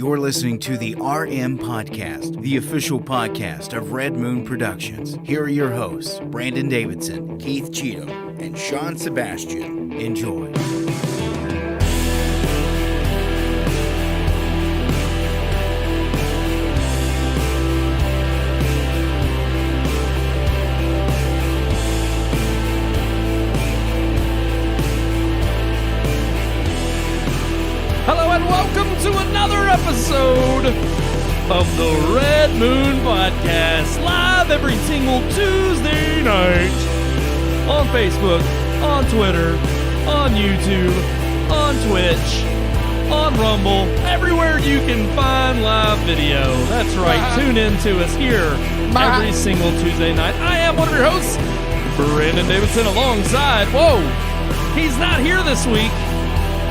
You're listening to the RM Podcast, the official podcast of Red Moon Productions. Here are your hosts, Brandon Davidson, Keith Cheatham, and Sean Sebastian. Enjoy. To another episode of the Red Moon Podcast, live every single Tuesday night on Facebook, on Twitter, on YouTube, on Twitch, on Rumble, everywhere you can find live video. That's right, tune in to us here every single Tuesday night. I am one of your hosts, Brandon Davidson, alongside, he's not here this week.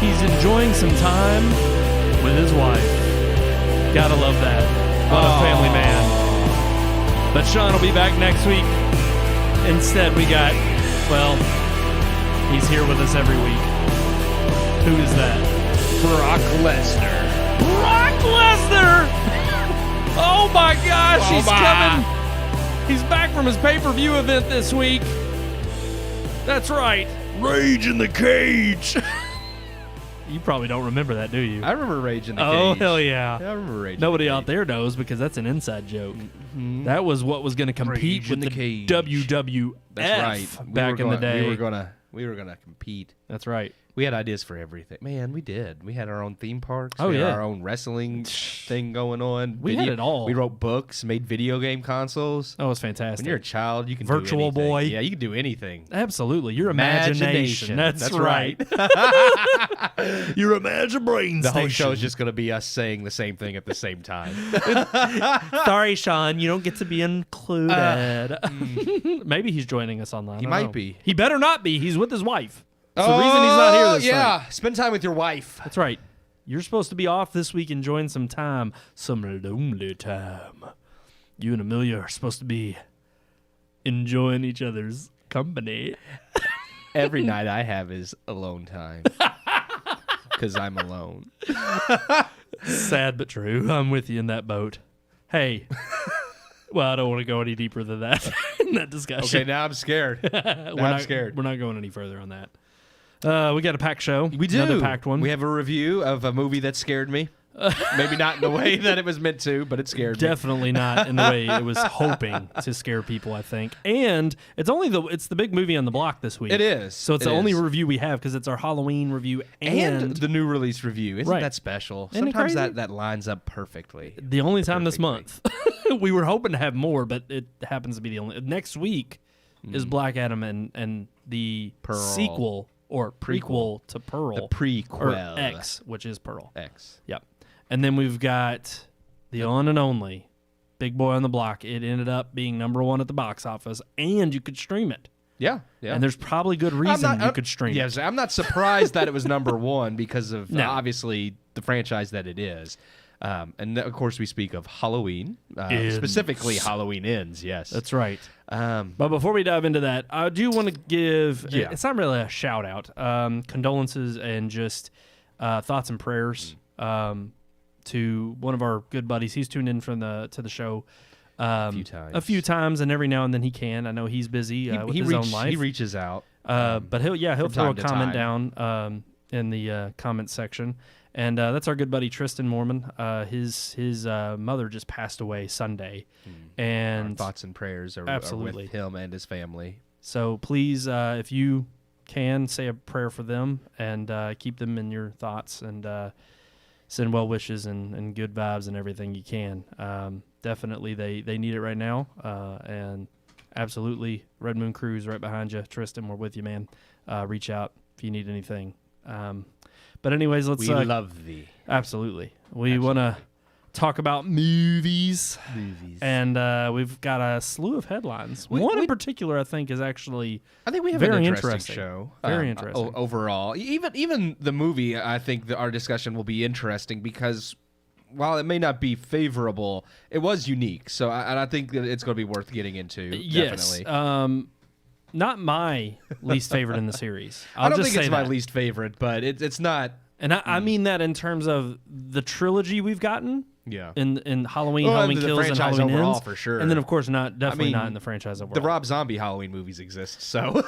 He's enjoying some time with his wife. Gotta love that. What a family man. But Sean will be back next week. Instead, we got, he's here with us every week. Who is that? Brock Lesnar. Brock Lesnar! Oh my gosh, he's coming. He's back from his pay-per-view event this week. That's right. Rage in the Cage. You probably don't remember that, do you? I remember Rage in the Cage. Oh, hell yeah. I remember Rage Nobody in the Cage. out there knows because that's an inside joke. Mm-hmm. That was what was going to compete with the WWF That's right. back in the day. We were gonna compete. That's right. We had ideas for everything. Man, we did. We had our own theme parks. Oh, we had yeah. our own wrestling thing going on. We had it all. We wrote books, made video game consoles. Oh, it was fantastic. When you're a child, you can Virtual do anything. Boy. Yeah, you can do anything. Absolutely. Your imagination. That's right. Your imagination. The whole show is just going to be us saying the same thing at the same time. Sorry, Sean, you don't get to be included. Maybe he's joining us online. He might be. He better not be. He's with his wife. That's the reason he's not here this yeah. Spend time with your wife. That's right. You're supposed to be off this week enjoying some time. Some lonely time. You and Amelia are supposed to be enjoying each other's company. Every night I have is alone time. Because I'm alone. Sad but true. I'm with you in that boat. Hey. Well, I don't want to go any deeper than that in that discussion. Okay, now I'm scared. I'm scared. We're not going any further on that. We got a packed show. We do. Another packed one. We have a review of a movie that scared me. Maybe not in the way that it was meant to, but it scared me. Definitely not in the way it was hoping to scare people, I think. And it's the big movie on the block this week. It is. So it's the only review we have because it's our Halloween review and the new release review. Isn't that special? Isn't Sometimes that lines up perfectly. The only time this month. We were hoping to have more, but it happens to be the only. Next week is Black Adam and the Pearl. sequel or prequel to Pearl. The prequel. Or X, which is Pearl. X. Yep. And then we've got the one and only Big Boy on the Block. It ended up being #1 at the box office, and you could stream it. Yeah, yeah. And there's probably good reason you could stream it. Yes, I'm not surprised that it was #1 because of obviously the franchise that it is. And of course, we speak of Halloween, specifically Halloween Ends. Yes, that's right. But before we dive into that, I do want to give. It's not really a shout out. Condolences and just thoughts and prayers to one of our good buddies. He's tuned in to the show a few times, and every now and then he can. I know he's busy with his own life. He reaches out, but he'll throw a comment down in the comment section. And that's our good buddy Tristan Mormon. His mother just passed away Sunday, and our thoughts and prayers are with him and his family. So please, if you can, say a prayer for them and keep them in your thoughts, and send well wishes and good vibes and everything you can. Definitely, they need it right now, and absolutely, Red Moon Crew's right behind you. Tristan, we're with you, man. Reach out if you need anything. But anyways, let's... We love thee. Absolutely. We want to talk about movies. And we've got a slew of headlines. One in particular, I think, is actually I think we have very an interesting show. Very interesting. Overall. Even the movie, I think our discussion will be interesting because while it may not be favorable, it was unique. So I think that it's going to be worth getting into, definitely. Yes. Not my least favorite in the series. I don't think it's my least favorite, but it's not And I mean that in terms of the trilogy we've gotten. Yeah. In Halloween, Halloween Kills, and Halloween overall, Ends. for sure. And then, of course, not in the franchise overall. The Rob Zombie Halloween movies exist, so...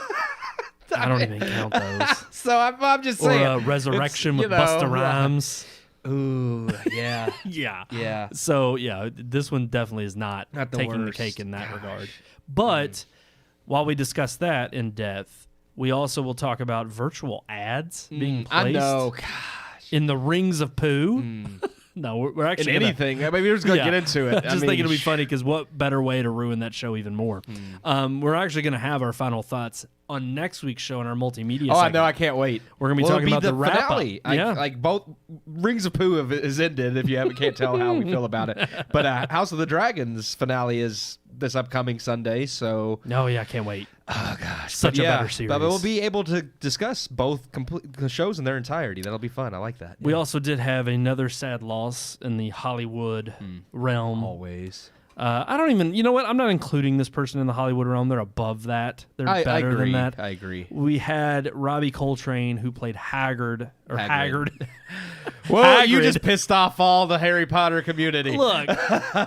I don't even count those. So I'm just saying. Or Resurrection with Busta Rhymes. Ooh, yeah. Yeah. So, yeah, this one definitely is not taking the cake in that regard. But while we discuss that in depth, we also will talk about virtual ads being placed in the rings of poo. No, we're actually in anything. Maybe we're just going to get into it. I think it'll be funny because what better way to ruin that show even more? We're actually going to have our final thoughts on next week's show in our multimedia segment. I know. I can't wait. We're going to be talking about the finale. wrap-up. Like both Rings of Poo has ended, if you can't tell how we feel about it. But House of the Dragons finale is this upcoming Sunday, so... Oh, yeah, I can't wait. Oh, gosh. Such a better series. But we'll be able to discuss both the shows in their entirety. That'll be fun. I like that. We also did have another sad loss in the Hollywood realm. Always. I don't even... You know what? I'm not including this person in the Hollywood realm. They're above that. They're better than that. I agree. We had Robbie Coltrane, who played Haggard. Well, Hagrid. you just pissed off all the Harry Potter community. Look,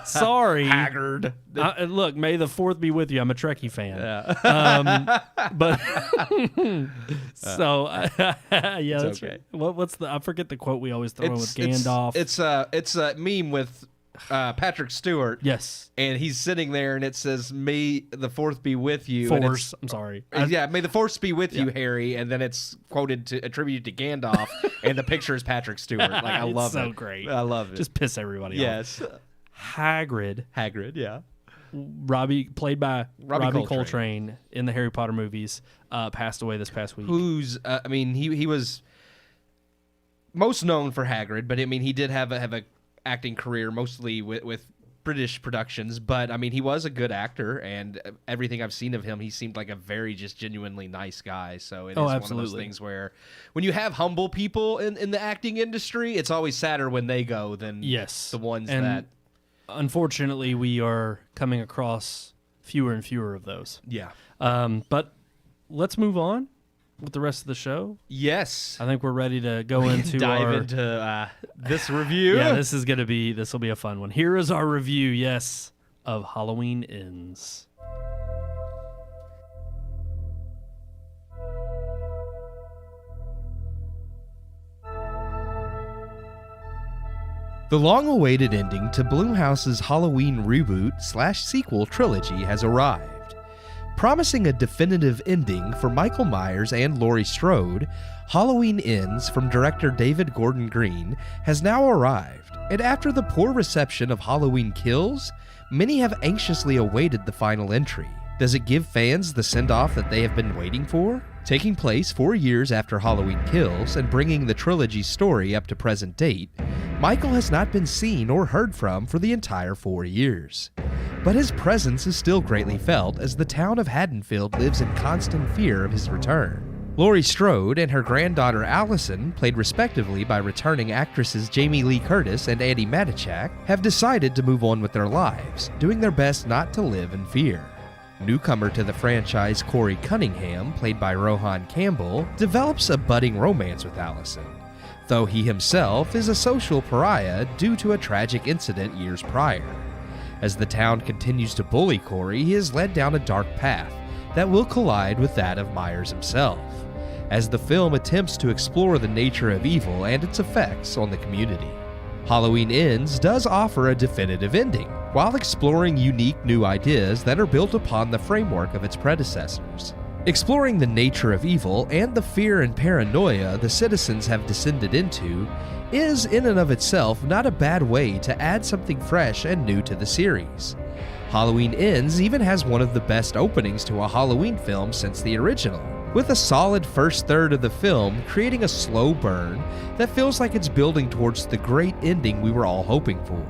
sorry. Haggard. Look, may the 4th be with you. I'm a Trekkie fan. Yeah. But so yeah, that's okay. right. What's the? I forget the quote we always throw in with Gandalf. It's a meme with Patrick Stewart. Yes, and he's sitting there, and it says, "May the 4th be with you." Force. I'm sorry. May the Force be with you, Harry. And then it's attributed to Gandalf, and the picture is Patrick Stewart. Like I love it. So great. I love it. Just piss everybody off. Yes. Hagrid, yeah. played by Robbie Coltrane. Coltrane in the Harry Potter movies, passed away this past week. Who's he was most known for Hagrid, but I mean he did have a acting career mostly with British productions, but I mean he was a good actor, and everything I've seen of him, he seemed like a very just genuinely nice guy. So it is one of those things where when you have humble people in the acting industry, it's always sadder when they go than the ones that. Unfortunately, we are coming across fewer and fewer of those. Yeah. But let's move on with the rest of the show. Yes. I think we're ready to go into this review. Yeah, this will be a fun one. Here is our review, yes, of Halloween Ends. The long-awaited ending to Blumhouse's Halloween reboot/sequel trilogy has arrived. Promising a definitive ending for Michael Myers and Laurie Strode, Halloween Ends from director David Gordon Green has now arrived, and after the poor reception of Halloween Kills, many have anxiously awaited the final entry. Does it give fans the send-off that they have been waiting for? Taking place 4 years after Halloween Kills and bringing the trilogy's story up to present date, Michael has not been seen or heard from for the entire 4 years. But his presence is still greatly felt as the town of Haddonfield lives in constant fear of his return. Laurie Strode and her granddaughter Allison, played respectively by returning actresses Jamie Lee Curtis and Andi Matichak, have decided to move on with their lives, doing their best not to live in fear. Newcomer to the franchise Corey Cunningham, played by Rohan Campbell, develops a budding romance with Allison, though he himself is a social pariah due to a tragic incident years prior. As the town continues to bully Corey, he is led down a dark path that will collide with that of Myers himself, as the film attempts to explore the nature of evil and its effects on the community. Halloween Ends does offer a definitive ending, while exploring unique new ideas that are built upon the framework of its predecessors. Exploring the nature of evil and the fear and paranoia the citizens have descended into is in and of itself not a bad way to add something fresh and new to the series. Halloween Ends even has one of the best openings to a Halloween film since the original, with a solid first third of the film creating a slow burn that feels like it's building towards the great ending we were all hoping for.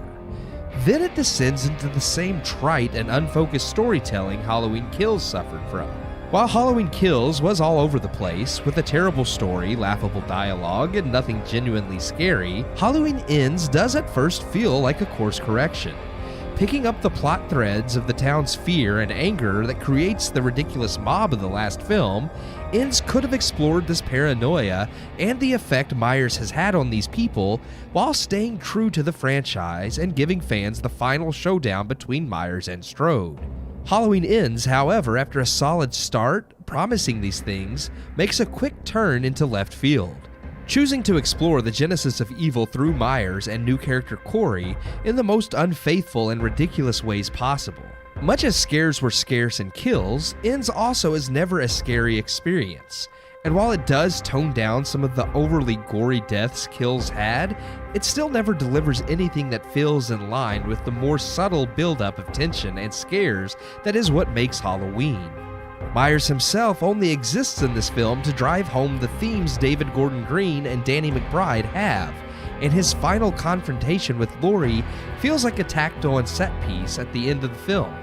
Then it descends into the same trite and unfocused storytelling Halloween Kills suffered from. While Halloween Kills was all over the place, with a terrible story, laughable dialogue, and nothing genuinely scary, Halloween Ends does at first feel like a course correction, Picking up the plot threads of the town's fear and anger that creates the ridiculous mob of the last film, Inns could have explored this paranoia and the effect Myers has had on these people while staying true to the franchise and giving fans the final showdown between Myers and Strode. Halloween Ends, however, after a solid start, promising these things, makes a quick turn into left field, choosing to explore the genesis of evil through Myers and new character Corey in the most unfaithful and ridiculous ways possible. Much as scares were scarce in kills, Ends also is never a scary experience, and while it does tone down some of the overly gory deaths kills had, it still never delivers anything that feels in line with the more subtle buildup of tension and scares that is what makes Halloween. Myers himself only exists in this film to drive home the themes David Gordon Green and Danny McBride have, and his final confrontation with Laurie feels like a tacked-on set piece at the end of the film.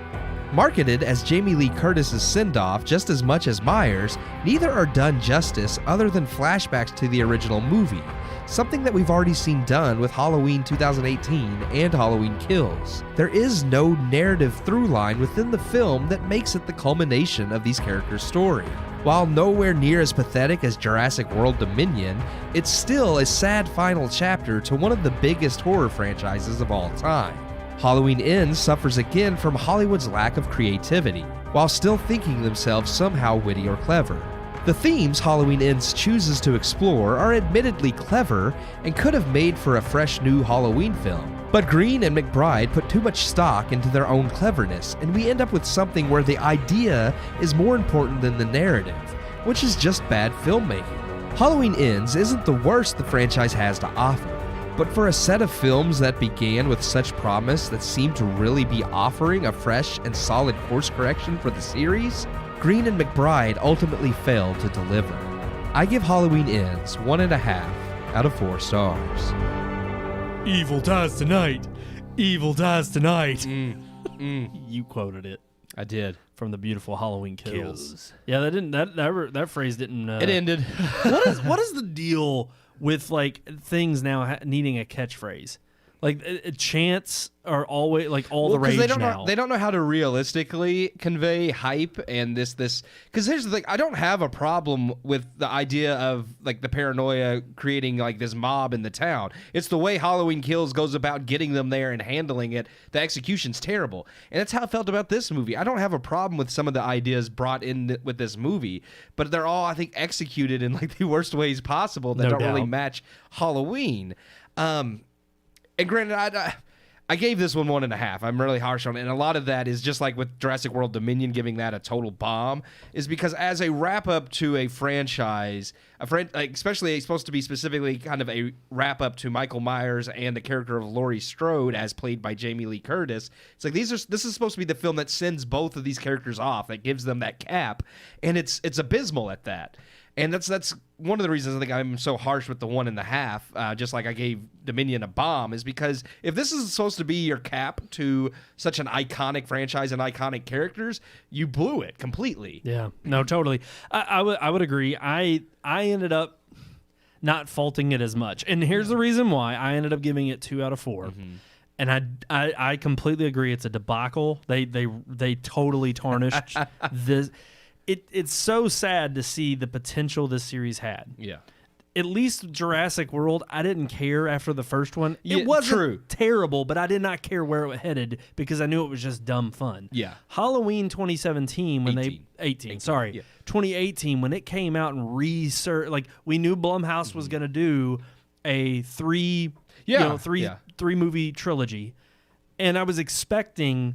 Marketed as Jamie Lee Curtis's send-off just as much as Myers, neither are done justice other than flashbacks to the original movie, something that we've already seen done with Halloween 2018 and Halloween Kills. There is no narrative through line within the film that makes it the culmination of these characters' story. While nowhere near as pathetic as Jurassic World Dominion, it's still a sad final chapter to one of the biggest horror franchises of all time. Halloween Ends suffers again from Hollywood's lack of creativity, while still thinking themselves somehow witty or clever. The themes Halloween Ends chooses to explore are admittedly clever and could have made for a fresh new Halloween film, but Green and McBride put too much stock into their own cleverness, and we end up with something where the idea is more important than the narrative, which is just bad filmmaking. Halloween Ends isn't the worst the franchise has to offer, but for a set of films that began with such promise that seemed to really be offering a fresh and solid course correction for the series, Green and McBride ultimately failed to deliver. I give Halloween Ends 1.5 out of 4 stars. Evil dies tonight. Evil dies tonight. You quoted it. I did. From the beautiful Halloween Kills. Yeah, that phrase didn't. It ended. What is the deal with like things now needing a catchphrase? Like chants are always like the rage now. They don't know how to realistically convey hype and this because here's the thing, I don't have a problem with the idea of like the paranoia creating like this mob in the town. It's the way Halloween Kills goes about getting them there and handling it. The execution's terrible. And that's how I felt about this movie. I don't have a problem with some of the ideas brought in with this movie, but they're all, I think, executed in like the worst ways possible that don't really match Halloween. And granted, I gave this one 1.5. I'm really harsh on it. And a lot of that is just like with Jurassic World Dominion giving that a total bomb, is because as a wrap-up to a franchise, especially supposed to be specifically kind of a wrap-up to Michael Myers and the character of Laurie Strode as played by Jamie Lee Curtis, it's like this is supposed to be the film that sends both of these characters off, that gives them that cap, and it's abysmal at that. And that's one of the reasons I think I'm so harsh with the 1.5, just like I gave Dominion a bomb, is because if this is supposed to be your cap to such an iconic franchise and iconic characters, you blew it completely. Yeah, no, totally. I would agree. I ended up not faulting it as much. And here's the reason why. I ended up giving it 2 out of 4. Mm-hmm. And I completely agree. It's a debacle. They totally tarnished this. It's so sad to see the potential this series had. Yeah. At least Jurassic World, I didn't care after the first one. Yeah, it wasn't terrible, but I did not care where it headed because I knew it was just dumb fun. Yeah. Halloween 2017 when 2018 when it came out and we knew Blumhouse was going to do a three movie trilogy, and I was expecting,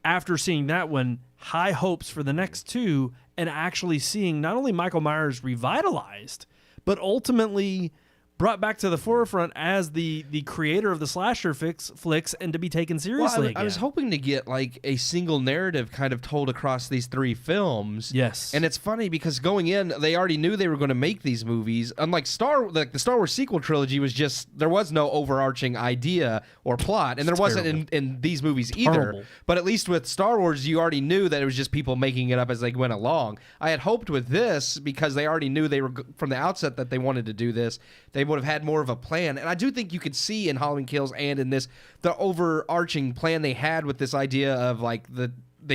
after seeing that one, high hopes for the next 2, and actually seeing not only Michael Myers revitalized, but ultimately brought back to the forefront as the creator of the slasher flicks and to be taken seriously again. I was hoping to get like a single narrative kind of told across these 3 films. Yes. And it's funny because going in, they already knew they were going to make these movies. Unlike the Star Wars sequel trilogy there was no overarching idea or plot, and there wasn't in these movies either. Terrible. But at least with Star Wars, you already knew that it was just people making it up as they went along. I had hoped with this, because they already knew they were from the outset that they wanted to do this, they would have had more of a plan. And I do think you could see in Halloween Kills and in this the overarching plan they had with this idea of like the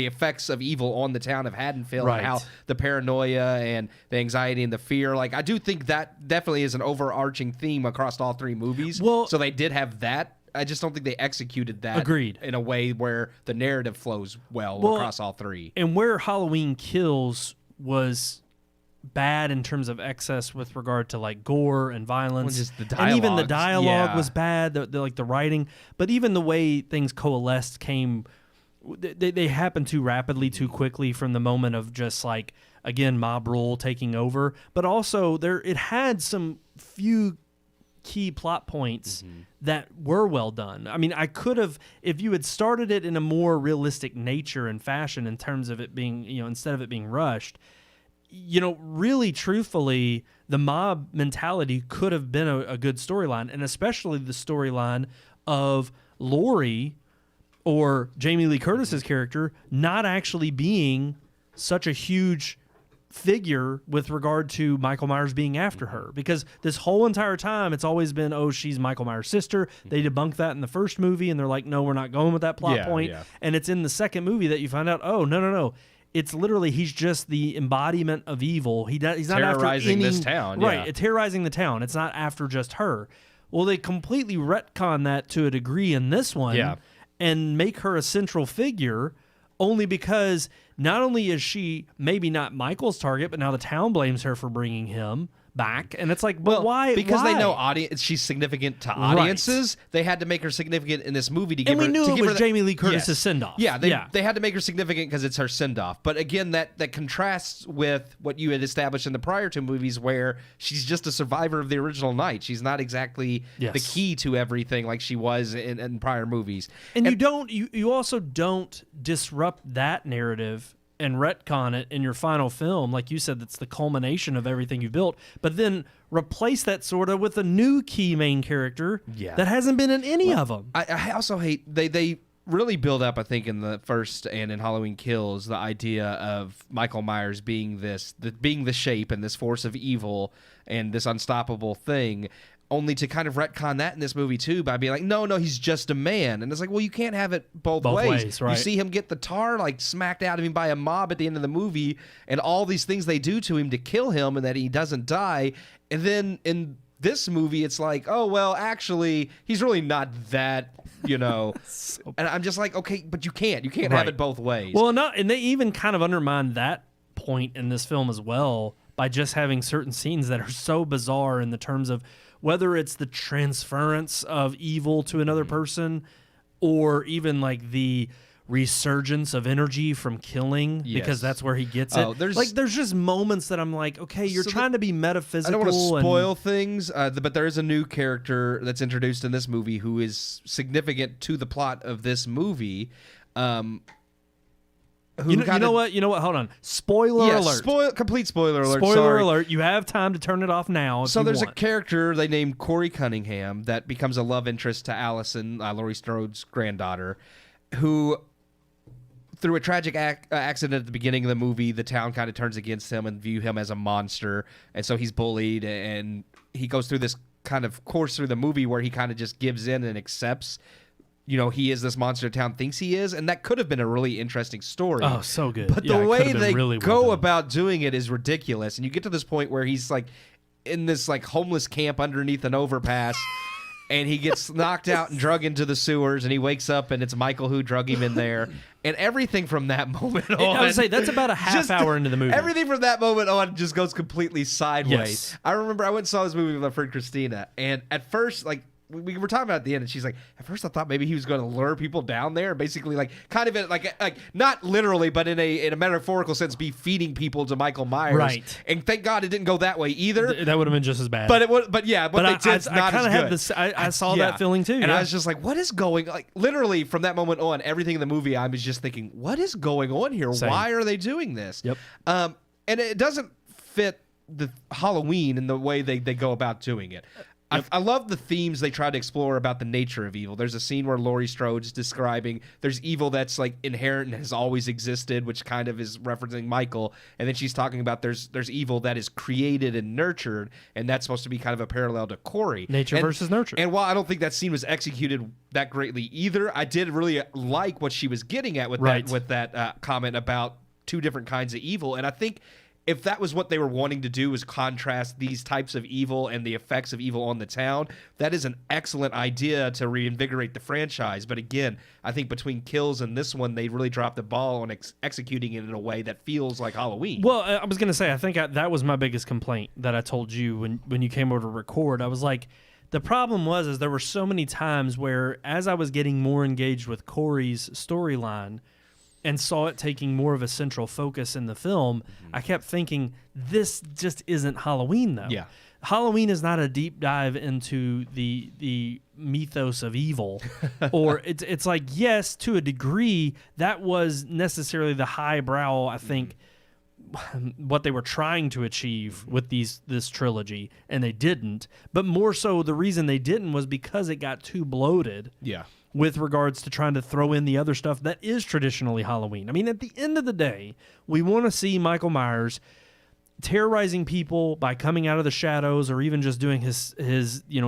effects of evil on the town of Haddonfield, Right. and how the paranoia and the anxiety and the fear. Like, I do think that definitely is an overarching theme across all three movies. Well- so they did have that. I just don't think they executed that Agreed. in a way where the narrative flows well across all three. And where Halloween Kills was bad in terms of excess with regard to like gore and violence, Well, just the and even the dialogues, dialogue yeah. was bad. The writing, but even the way things coalesced came, they happened too rapidly, too quickly from the moment of just like again mob rule taking over. But also it had some few key plot points that were well done. I mean, I could have, if you had started it in a more realistic nature and fashion in terms of it being, instead of it being rushed, really truthfully, the mob mentality could have been a good storyline, and especially the storyline of Laurie or Jamie Lee Curtis's character not actually being such a huge figure with regard to Michael Myers being after her, because this whole entire time it's always been, oh, she's Michael Myers' sister. They debunked that in the first movie and they're like, no, we're not going with that plot point. And it's in the second movie that you find out, oh, no, it's literally he's just the embodiment of evil. He's not terrorizing after this town, right? yeah. Terrorizing the town. It's not after just her. Well, they completely retcon that to a degree in this one, and make her a central figure, only because not only is she maybe not Michael's target, but now the town blames her for bringing him back. And it's like, but why? Because why? they know she's significant to audiences. They had to make her significant in this movie to give and her. we knew to it give was her Jamie Lee Curtis's send-off. Yeah, they had to make her significant because it's her send-off. But again, that contrasts with what you had established in the prior two movies, where she's just a survivor of the original night. She's not exactly the key to everything like she was in prior movies. And you also don't disrupt that narrative and retcon it in your final film. Like you said, that's the culmination of everything you built. But then replace that sort of with a new key main character that hasn't been in any of them. I also hate they really build up, I think, in the first and in Halloween Kills, the idea of Michael Myers being being the shape and this force of evil and this unstoppable thing, only to kind of retcon that in this movie too by being like, no, he's just a man. And it's like, well, you can't have it both ways. Right? You see him get the tar like smacked out of him by a mob at the end of the movie, and all these things they do to him to kill him and that he doesn't die. And then in this movie, it's like, oh, well, actually, he's really not that, And I'm just like, okay, but you can't have it both ways. Well, and they even kind of undermine that point in this film as well by just having certain scenes that are so bizarre in the terms of whether it's the transference of evil to another person, or even like the resurgence of energy from killing, because that's where he gets it. There's just moments that I'm like, okay, you're trying to be metaphysical. I don't want to spoil things, but there is a new character that's introduced in this movie who is significant to the plot of this movie. You know what? Hold on. Spoiler alert. Complete spoiler alert. Spoiler alert. You have time to turn it off now. So there's a character they named Corey Cunningham that becomes a love interest to Allison, Laurie Strode's granddaughter, who, through a tragic accident at the beginning of the movie, the town kind of turns against him and view him as a monster. And so he's bullied, and he goes through this kind of course through the movie where he kind of just gives in and accepts he is this monster town thinks he is, and that could have been a really interesting story. Oh, so good. But the way they go about doing it is ridiculous, and you get to this point where he's like in this like homeless camp underneath an overpass, and he gets knocked out and drug into the sewers, and he wakes up and it's Michael who drug him in there, and everything from that moment on. I would say that's about a half hour into the movie. Everything from that moment on just goes completely sideways. Yes. I remember I went and saw this movie with my friend Christina, and at first, like, we were talking about it at the end, and she's like, at first I thought maybe he was going to lure people down there, basically like kind of in, like not literally, but in a metaphorical sense, be feeding people to Michael Myers. Right. And thank God it didn't go that way either. That would have been just as bad. But it would. But yeah, what they did's not as good. Had this. I saw that feeling too. And I was just like, what is going? Like literally from that moment on, everything in the movie, I was just thinking, what is going on here? Same. Why are they doing this? Yep. And it doesn't fit the Halloween in the way they go about doing it. I love the themes they try to explore about the nature of evil. There's a scene where Laurie Strode's describing there's evil that's like inherent and has always existed, which kind of is referencing Michael. And then she's talking about there's evil that is created and nurtured, and that's supposed to be kind of a parallel to Corey. Nature versus nurture. And while I don't think that scene was executed that greatly either, I did really like what she was getting at with that comment about two different kinds of evil. And I think if that was what they were wanting to do, was contrast these types of evil and the effects of evil on the town, that is an excellent idea to reinvigorate the franchise. But again, I think between Kills and this one, they really dropped the ball on executing it in a way that feels like Halloween. Well, I was going to say, I think that was my biggest complaint that I told you when you came over to record. I was like, the problem was there were so many times where as I was getting more engaged with Corey's storyline and saw it taking more of a central focus in the film, I kept thinking, this just isn't Halloween, though. Yeah. Halloween is not a deep dive into the mythos of evil. Or it's like, yes, to a degree, that was necessarily the highbrow, I think, what they were trying to achieve with this trilogy, and they didn't. But more so, the reason they didn't was because it got too bloated. Yeah. With regards to trying to throw in the other stuff that is traditionally Halloween. I mean, at the end of the day, we want to see Michael Myers terrorizing people by coming out of the shadows, or even just doing his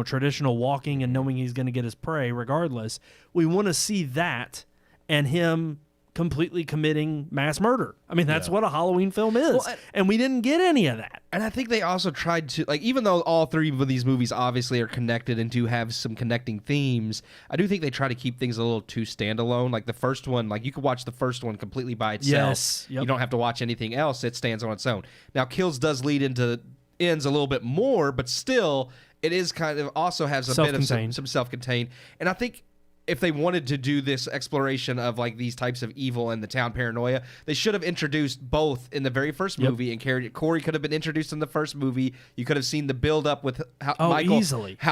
traditional walking and knowing he's going to get his prey regardless. We want to see that and him completely committing mass murder. I mean, that's what a Halloween film is. Well, and we didn't get any of that. And I think they also tried to, like, even though all three of these movies obviously are connected and do have some connecting themes, I do think they try to keep things a little too standalone. Like the first one, like you could watch the first one completely by itself. Yes. Yep. You don't have to watch anything else. It stands on its own. Now, Kills does lead into ends a little bit more, but still, it is kind of also has a bit of some self-contained. And I think if they wanted to do this exploration of like these types of evil and the town paranoia, they should have introduced both in the very first movie. And Corey could have been introduced in the first movie. You could have seen the build up with how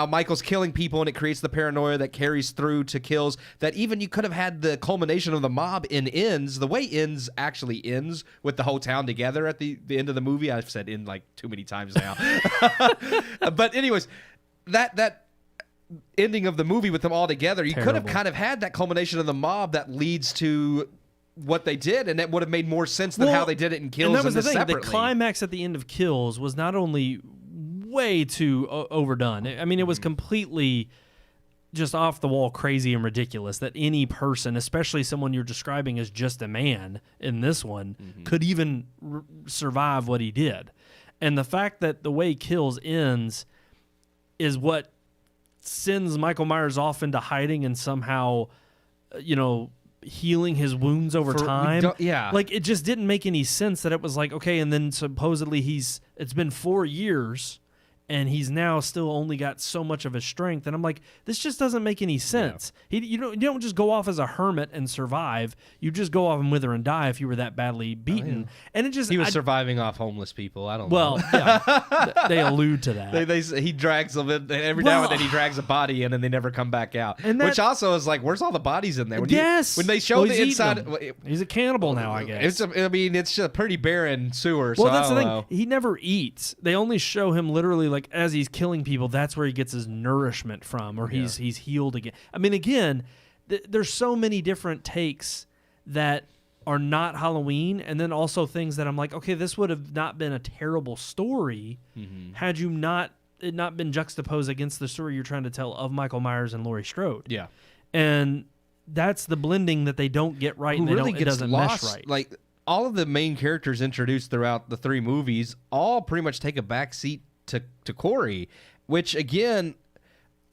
Michael's killing people, and it creates the paranoia that carries through to Kills. That even you could have had the culmination of the mob in Ends. The way Ends actually ends with the whole town together at the end of the movie. I've said "end" like too many times now. But anyways, that ending of the movie with them all together, you could have kind of had that culmination of the mob that leads to what they did, and that would have made more sense than how they did it in Kills. And that was the thing. Separately. The climax at the end of Kills was not only way too overdone. I mean, it was completely just off the wall, crazy and ridiculous that any person, especially someone you're describing as just a man in this one, could even survive what he did. And the fact that the way Kills ends is what sends Michael Myers off into hiding and somehow, healing his wounds over time. Like, it just didn't make any sense that it was like, okay, and then supposedly it's been 4 years and he's now still only got so much of his strength. And I'm like, this just doesn't make any sense. Yeah. You don't just go off as a hermit and survive. You just go off and wither and die if you were that badly beaten. Oh, yeah. And it just... He was surviving off homeless people. I don't know. Well, yeah, they allude to that. He drags them in, every now and then he drags a body in and they never come back out. And which also is like, where's all the bodies in there? When they show the inside... He's a cannibal now, I guess. It's a pretty barren sewer. Well, that's the thing. He never eats. They only show him literally like as he's killing people, that's where he gets his nourishment from, or he's healed again. I mean, again, there's so many different takes that are not Halloween, and then also things that I'm like, okay, this would have not been a terrible story had you not been juxtaposed against the story you're trying to tell of Michael Myers and Laurie Strode. Yeah, and that's the blending that they don't get right, and it doesn't mesh right. Like all of the main characters introduced throughout the three movies all pretty much take a back seat to Corey, which again,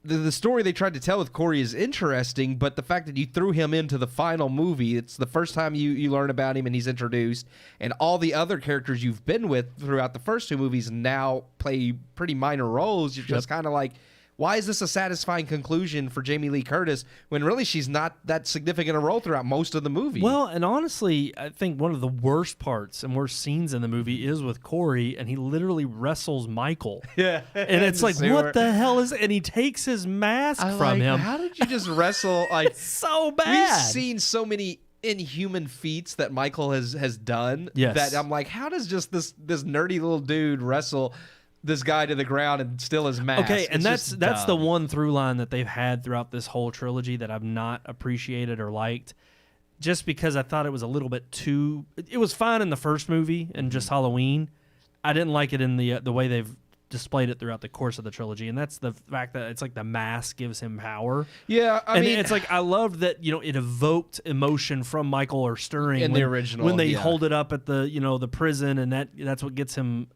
the story they tried to tell with Corey is interesting, but the fact that you threw him into the final movie, it's the first time you learn about him and he's introduced, and all the other characters you've been with throughout the first two movies now play pretty minor roles. You're just kind of like, why is this a satisfying conclusion for Jamie Lee Curtis when really she's not that significant a role throughout most of the movie? Well, and honestly, I think one of the worst parts and worst scenes in the movie is with Corey, and he literally wrestles Michael. Yeah. And it's like, what the hell is... And he takes his mask from him. How did you just wrestle? Like, it's so bad. We've seen so many inhuman feats that Michael has done that I'm like, how does just this nerdy little dude wrestle this guy to the ground and steal his mask. Okay, and it's that's the one through line that they've had throughout this whole trilogy that I've not appreciated or liked. Just because I thought it was a little bit too... It was fine in the first movie and just Halloween. I didn't like it in the way they've displayed it throughout the course of the trilogy, and that's the fact that it's like the mask gives him power. Yeah, I mean... it's like, I loved that, it evoked emotion from Michael or Stirring in the original. When they hold it up at the, the prison, and that's what gets him,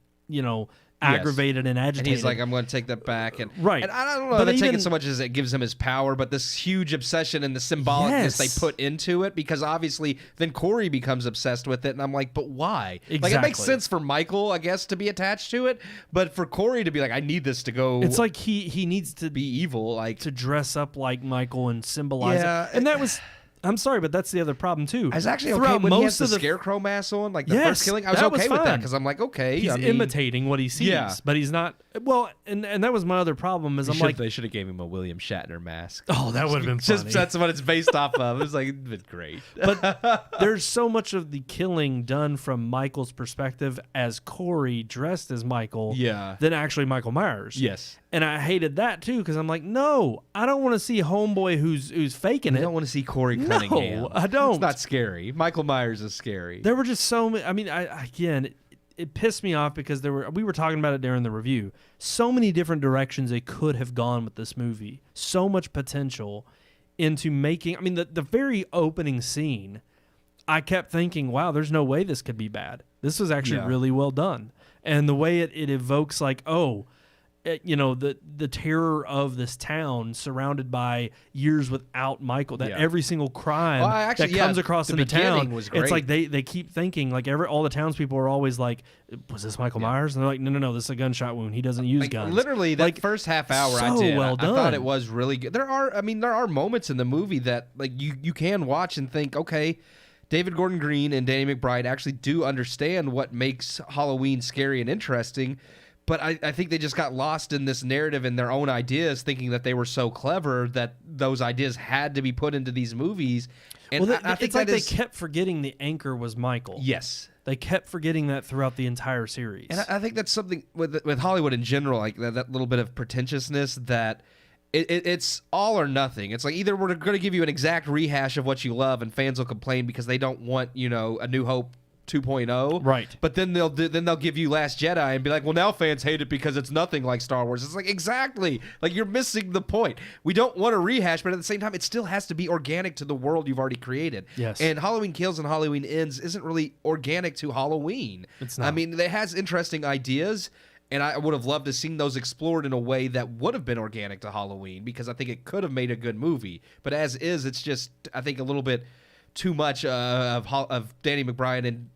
aggravated and agitated. And he's like, I'm going to take that back. And right. And I don't know that take it so much as it gives him his power, but this huge obsession and the symbolicness they put into it, because obviously then Corey becomes obsessed with it, and I'm like, but why? Exactly. Like, it makes sense for Michael, I guess, to be attached to it, but for Corey to be like, I need this to go... It's like he needs to be evil, like... To dress up like Michael and symbolize it. And that was... I'm sorry, but that's the other problem too. I was actually okay when he has the scarecrow mask on, like the first killing. I was okay with that because I'm like, okay, he's imitating what he sees, but he's not. Well, and that was my other problem. Is I'm like, they should have gave him a William Shatner mask. Oh, that would have been funny. Just that's what it's based off of. It was like, it'd been great. But there's so much of the killing done from Michael's perspective as Corey dressed as Michael, than actually Michael Myers. Yes. And I hated that too because I'm like, no, I don't want to see homeboy who's faking it. I don't want to see Corey Cunningham. No, I don't. It's not scary. Michael Myers is scary. There were just so many. I mean, it pissed me off because we were talking about it during the review. So many different directions they could have gone with this movie. So much potential into making. I mean, the very opening scene, I kept thinking, wow, there's no way this could be bad. This was actually really well done, and the way it evokes like, the terror of this town surrounded by years without Michael, that every single crime that comes across in the town, it's like they keep thinking, like all the townspeople are always like, was this Michael Myers? And they're like, no, this is a gunshot wound. He doesn't use guns. Literally, that first half hour so well done. I thought it was really good. There are moments in the movie that like you can watch and think, okay, David Gordon Green and Danny McBride actually do understand what makes Halloween scary and interesting. But I think they just got lost in this narrative and their own ideas, thinking that they were so clever that those ideas had to be put into these movies. And I think it's like they kept forgetting the anchor was Michael. Yes. They kept forgetting that throughout the entire series. And I think that's something with Hollywood in general, like that little bit of pretentiousness that it's all or nothing. It's like either we're going to give you an exact rehash of what you love and fans will complain because they don't want, A New Hope 2.0, right? But then they'll give you Last Jedi and be like, well, now fans hate it because it's nothing like Star Wars. It's like, exactly, like you're missing the point. We don't want to rehash, but at the same time, it still has to be organic to the world you've already created. Yes. And Halloween Kills and Halloween Ends isn't really organic to Halloween. It's not. I mean, it has interesting ideas, and I would have loved to seen those explored in a way that would have been organic to Halloween because I think it could have made a good movie. But as is, it's just I think a little bit too much of Danny McBride and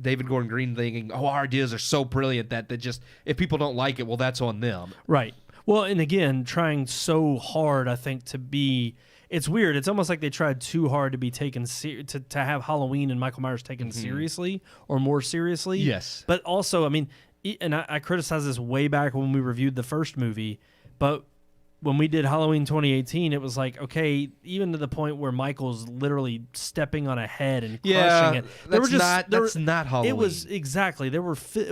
David Gordon Green thinking, our ideas are so brilliant that they just, if people don't like it, well, that's on them. Right. Well, and again, trying so hard, I think, to be, it's weird. It's almost like they tried too hard to be taken, to have Halloween and Michael Myers taken seriously or more seriously. Yes. But also, I mean, and I criticized this way back when we reviewed the first movie, but when we did Halloween 2018, it was like, okay, even to the point where Michael's literally stepping on a head and crushing it. That's not Halloween. It was exactly. It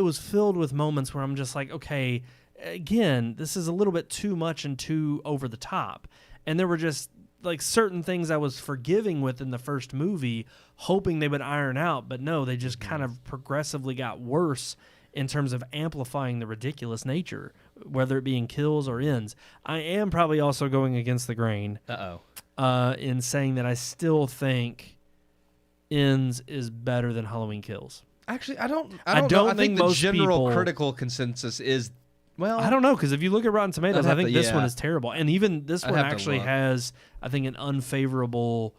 was filled with moments where I'm just like, okay, again, this is a little bit too much and too over the top. And there were just like certain things I was forgiving with in the first movie, hoping they would iron out, but no, they just kind of progressively got worse in terms of amplifying the ridiculous nature, whether it be in kills or ends. I am probably also going against the grain in saying that I still think ends is better than Halloween Kills. Actually, I don't know. I think the most general critical consensus is, well, I don't know, because if you look at Rotten Tomatoes, I think this one is terrible. And even this one actually has, I think, an unfavorable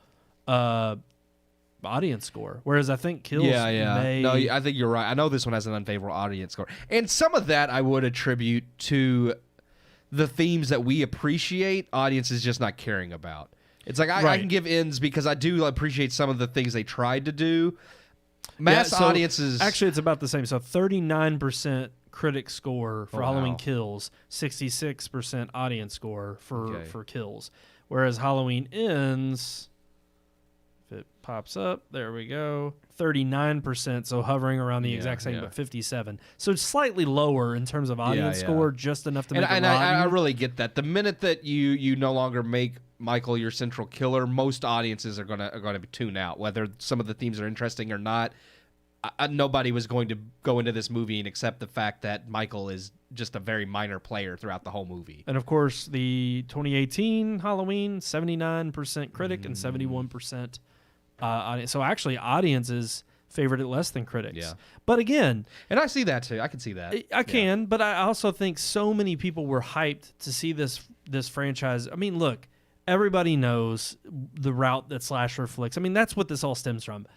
audience score, whereas I think Kills No, I think you're right. I know this one has an unfavorable audience score, and some of that I would attribute to the themes that we appreciate audiences just not caring about. It's like I can give ends because I do appreciate some of the things they tried to do. Audiences, actually, it's about the same. So 39% critic score for Halloween Kills, 66% audience score for Kills, whereas Halloween Ends If it pops up, there we go. 39%, so hovering around the exact same, but 57. So it's slightly lower in terms of audience score, just enough to make it I really get that. The minute that you no longer make Michael your central killer, most audiences are gonna tune out, whether some of the themes are interesting or not. Nobody was going to go into this movie and accept the fact that Michael is just a very minor player throughout the whole movie. And of course, the 2018 Halloween, 79% critic and 71% audience. So actually, audiences favored it less than critics. Yeah. But again, and I see that too. I can see that. I can, but I also think so many people were hyped to see this franchise. I mean, look, everybody knows the route that slasher flicks. I mean, that's what this all stems from.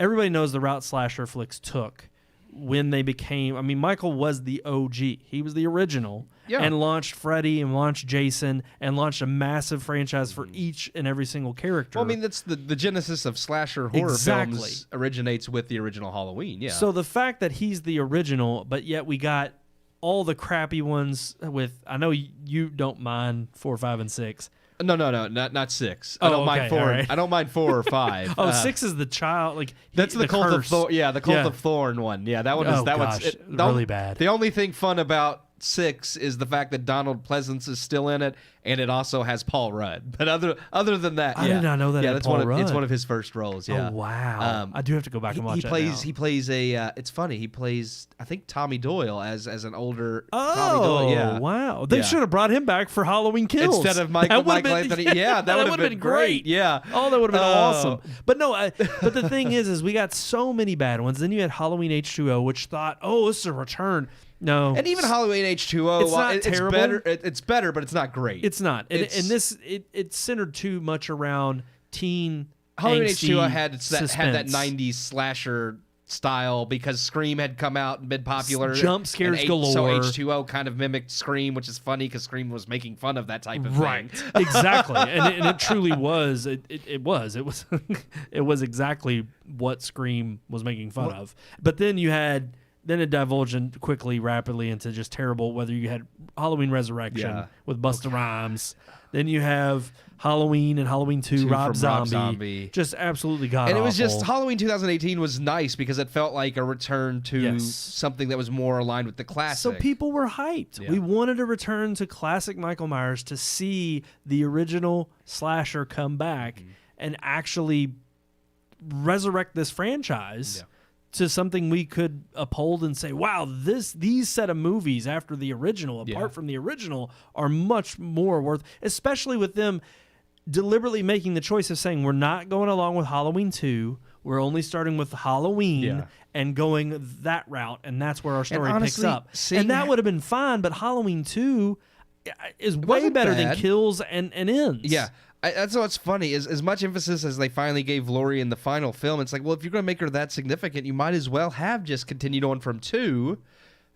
Everybody knows the route slasher flicks took when they became. I mean, Michael was the OG. He was the original, and launched Freddy and launched Jason and launched a massive franchise for each and every single character. Well, I mean, that's the genesis of slasher horror films originates with the original Halloween. Yeah. So the fact that he's the original, but yet we got all the crappy ones with. I know you don't mind 4, 5, and 6. No, not 6. I don't mind 4. Right. I don't mind 4 or 5. 6 is the child. Like that's the Cult of Thorn. Yeah, the Cult of Thorn one. Yeah, that one is one's really bad. The only thing fun about 6 is the fact that Donald Pleasance is still in it, and it also has Paul Rudd. But other than that, I did not know that. Yeah, that's Paul Rudd. It's one of his first roles. Yeah. Oh wow. I do have to go back and watch that. He plays a. It's funny. He plays I think Tommy Doyle as an older. Oh Tommy Doyle. Yeah. Wow. They should have brought him back for Halloween Kills instead of Michael Anthony. Yeah, that would have been great. Yeah. Oh, that would have been awesome. But no. But the thing is we got so many bad ones. Then you had Halloween H2O, which thought, oh, this is a return. No, and even Halloween H2O, it's terrible. Better. It's better, but it's not great. It's not. And this it centered too much around teen. Halloween H2O had that '90s slasher style because Scream had come out and been popular. Jump scares galore. So H2O kind of mimicked Scream, which is funny because Scream was making fun of that type of thing. Exactly, and it truly was. It was exactly what Scream was making fun of. But then you had. Then it divulged quickly, rapidly into just terrible. Whether you had Halloween Resurrection with Busta Rhymes, then you have Halloween and Halloween 2 Rob Zombie, just absolutely god awful. And it was just Halloween 2018 was nice because it felt like a return to something that was more aligned with the classic. So people were hyped. Yeah. We wanted to return to classic Michael Myers to see the original slasher come back and actually resurrect this franchise. Yeah. To something we could uphold and say, wow, these set of movies after the original, apart from the original, are much more worth, especially with them deliberately making the choice of saying we're not going along with Halloween 2, we're only starting with Halloween and going that route, and that's where our story picks up. And that would have been fine, but Halloween 2 is way better than kills and ends. Yeah. That's what's funny is as much emphasis as they finally gave Laurie in the final film. It's like, well, if you're going to make her that significant, you might as well have just continued on from 2,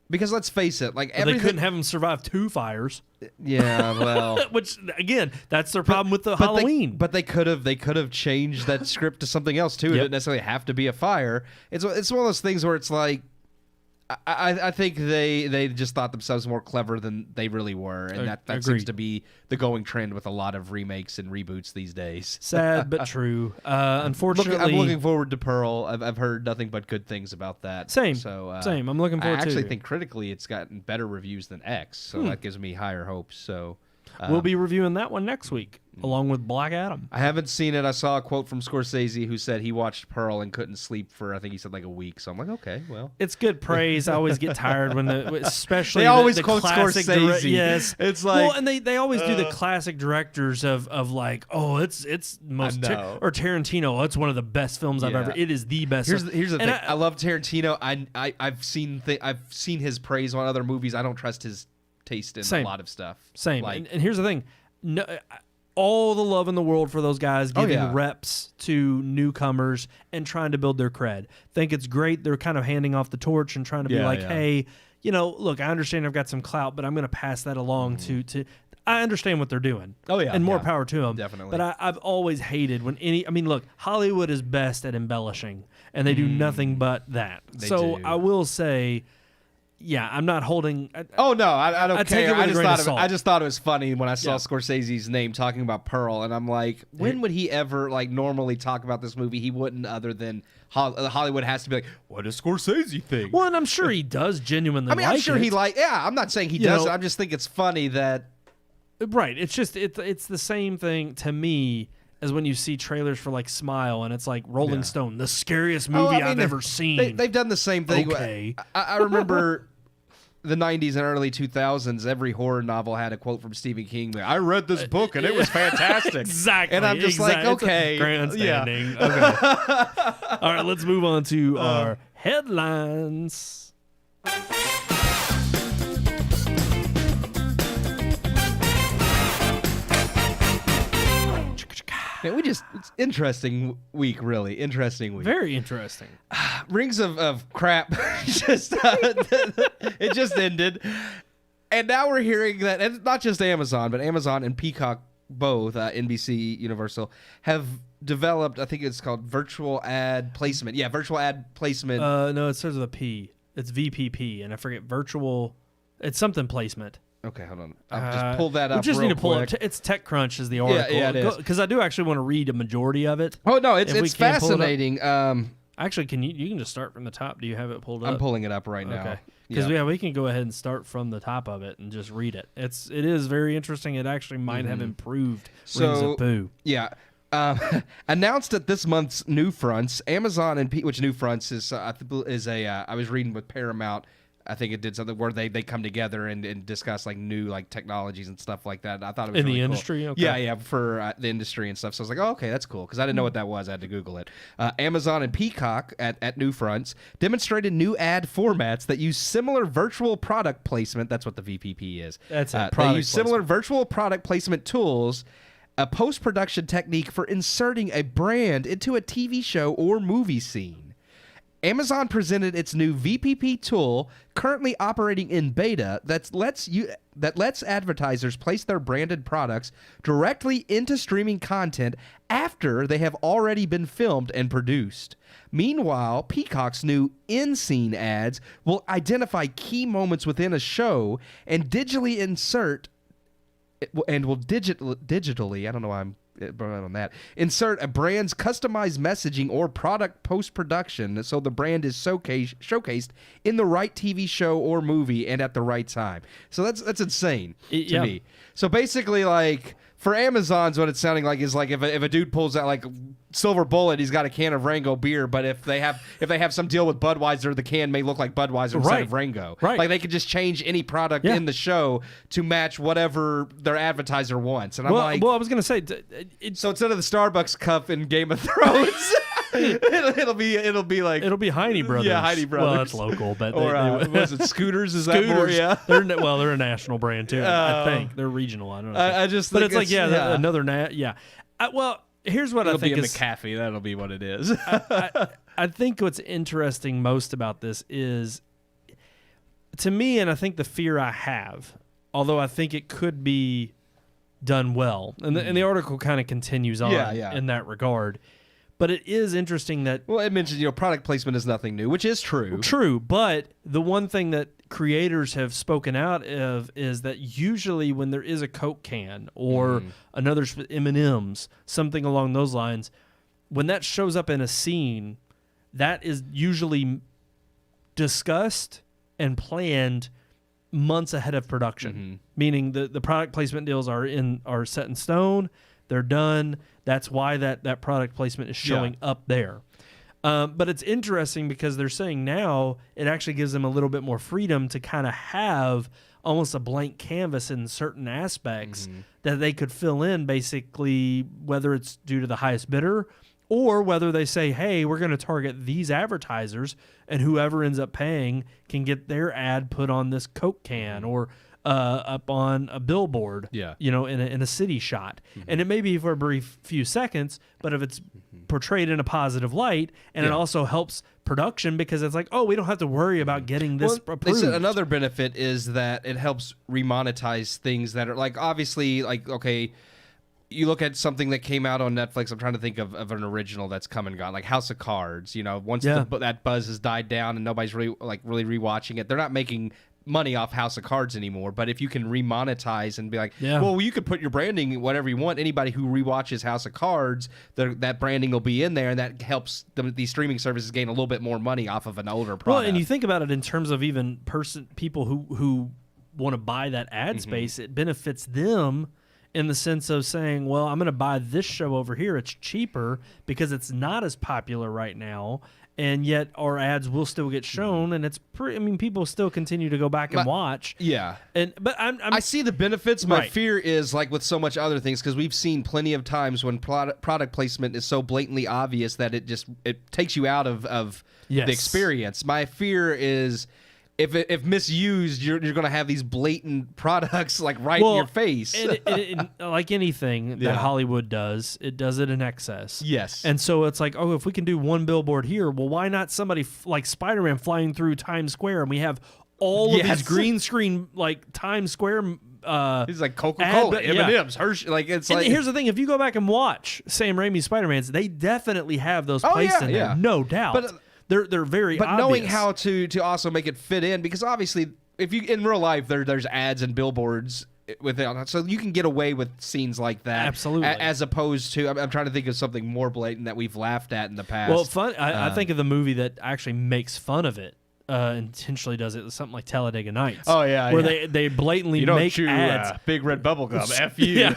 because let's face it, like they couldn't have him survive 2 fires. Yeah, well, which again, that's their problem with the Halloween. But they could have changed that script to something else too. It didn't necessarily have to be a fire. It's one of those things where it's like. I think they just thought themselves more clever than they really were, and that seems to be the going trend with a lot of remakes and reboots these days. Sad but true. Unfortunately, I'm looking forward to Pearl. I've heard nothing but good things about that. Same. So same. I'm looking forward to. I actually think critically it's gotten better reviews than X, so that gives me higher hopes. So we'll be reviewing that one next week. Along with Black Adam. I haven't seen it. I saw a quote from Scorsese who said he watched Pearl and couldn't sleep for, I think he said like a week. So I'm like, okay, well. It's good praise. I always get tired when especially they always the quote classic Scorsese. Yes. It's like. Well, and they always do the classic directors of like, oh, it's most, or Tarantino, oh, it's one of the best films I've ever, it is the best. Here's the thing. I love Tarantino. I've seen his praise on other movies. I don't trust his taste in a lot of stuff. Same. And here's the thing. No, all the love in the world for those guys giving reps to newcomers and trying to build their cred. Think it's great. They're kind of handing off the torch and trying to be like, hey, look, I understand I've got some clout, but I'm going to pass that along to I understand what they're doing. Oh, yeah. And more power to them. Definitely. But I've always hated when look, Hollywood is best at embellishing, and they do nothing but that. I will say, I'm not holding. I don't care. I just thought it was funny when I saw Scorsese's name talking about Pearl, and I'm like, when would he ever like normally talk about this movie? He wouldn't, other than Hollywood has to be like, what does Scorsese think? Well, and I'm sure he does genuinely. I'm sure he I'm not saying he does. I just think it's funny that. Right. It's just it's the same thing to me as when you see trailers for like Smile, and it's like Rolling Stone, the scariest movie I've ever seen. They've done the same thing. Okay. I remember the 90s and early 2000s, every horror novel had a quote from Stephen King. I read this book and it was fantastic. Exactly. And I'm just like, okay. Grandstanding. Yeah. Okay. All right, let's move on to our headlines. Man, it's interesting week, really. Interesting week. Very interesting. Rings of crap. It just ended. And now we're hearing that, and not just Amazon, but Amazon and Peacock, both, NBC, Universal, have developed, I think it's called virtual ad placement. Yeah, virtual ad placement. No, it starts with a P. It's VPP, and I forget virtual. It's something placement. Okay, hold on. I'll just pull that up. We just need to pull quick. up. It's TechCrunch is the article. Yeah, it is. Because I do actually want to read a majority of it. Oh no, it's fascinating. Actually, you can just start from the top? Do you have it pulled up? I'm pulling it up right now. Okay. Because we can go ahead and start from the top of it and just read it. It is very interesting. It actually might have improved Rings of Boo. Yeah. Announced at this month's New Fronts, Amazon and which New Fronts is I was reading with Paramount. I think it did something where they come together and discuss like new like technologies and stuff like that. I thought it was in really the cool. industry. Okay. Yeah, for the industry and stuff. So I was like, oh, okay, that's cool because I didn't know what that was. I had to Google it. Amazon and Peacock at New Fronts demonstrated new ad formats that use similar virtual product placement. That's what the VPP is. That's it. They use similar virtual product placement tools. A post-production technique for inserting a brand into a TV show or movie scene. Amazon presented its new VPP tool, currently operating in beta, that lets advertisers place their branded products directly into streaming content after they have already been filmed and produced. Meanwhile, Peacock's new in-scene ads will identify key moments within a show and digitally insert digitally, I don't know why I'm on that, insert a brand's customized messaging or product post-production so the brand is showcased in the right TV show or movie and at the right time. So that's insane to me. So basically, like, for Amazon's, what it's sounding like is like if a dude pulls out like Silver Bullet, he's got a can of Rango beer, but if they have some deal with Budweiser, the can may look like Budweiser instead of Rango. Right. Like they could just change any product in the show to match whatever their advertiser wants. And I'm like, I was gonna say, so instead of the Starbucks cup in Game of Thrones, it'll be Heine Brothers. Yeah, Heine Brothers. Well, that's local, but was it Scooters? Is Scooters, that more? Yeah, they're a national brand too. I think they're regional. I don't know. I just, but it's like another here's what it'll I think be in is McAfee. That'll be what it is. I think what's interesting most about this is, to me, and I think the fear I have, although I think it could be done well, and the article kind of continues on in that regard. But it is interesting that... Well, it mentions, product placement is nothing new, which is true. True, but the one thing that creators have spoken out of is that usually when there is a Coke can or another M&M's, something along those lines, when that shows up in a scene, that is usually discussed and planned months ahead of production. Meaning the product placement deals are set in stone, they're done. That's why that product placement is showing up there. But it's interesting because they're saying now it actually gives them a little bit more freedom to kind of have almost a blank canvas in certain aspects that they could fill in, basically, whether it's due to the highest bidder or whether they say, hey, we're going to target these advertisers, and whoever ends up paying can get their ad put on this Coke can or up on a billboard, in a city shot. And it may be for a brief few seconds, but if it's portrayed in a positive light, and it also helps production because it's like, oh, we don't have to worry about getting this approved. They said another benefit is that it helps remonetize things that are like, obviously, like, okay, you look at something that came out on Netflix. I'm trying to think of an original that's come and gone, like House of Cards. Once that buzz has died down and nobody's really rewatching it, they're not making money off House of Cards anymore. But if you can remonetize and be like, well, you could put your branding whatever you want. Anybody who rewatches House of Cards, that branding will be in there, and that helps these streaming services gain a little bit more money off of an older product. Well, and you think about it in terms of even people who want to buy that ad space, it benefits them in the sense of saying, well, I'm going to buy this show over here. It's cheaper because it's not as popular right now, and yet our ads will still get shown, and it's people still continue to go back and watch. Yeah. But I see the benefits. My fear is like with so much other things, because we've seen plenty of times when product placement is so blatantly obvious that it takes you out of the experience. My fear is if misused, you're going to have these blatant products like in your face. Like anything that Hollywood does, it does it in excess. Yes. And so it's like, if we can do one billboard here, well, why not somebody like Spider-Man flying through Times Square, and we have all of these green screen like Times Square. It's like Coca-Cola, M&M's, Hershey. Here's the thing: if you go back and watch Sam Raimi's Spider-Mans, they definitely have those placed in there, no doubt. But they're very but obvious. Knowing how to also make it fit in, because obviously if you in real life there's ads and billboards with it, so you can get away with scenes like that. Absolutely. As opposed to I'm trying to think of something more blatant that we've laughed at in the past. Well, I think of the movie that actually makes fun of it. Intentionally does it, something like Talladega Nights. Oh yeah, where they blatantly make ads. Big red bubble gum. F you. Yeah,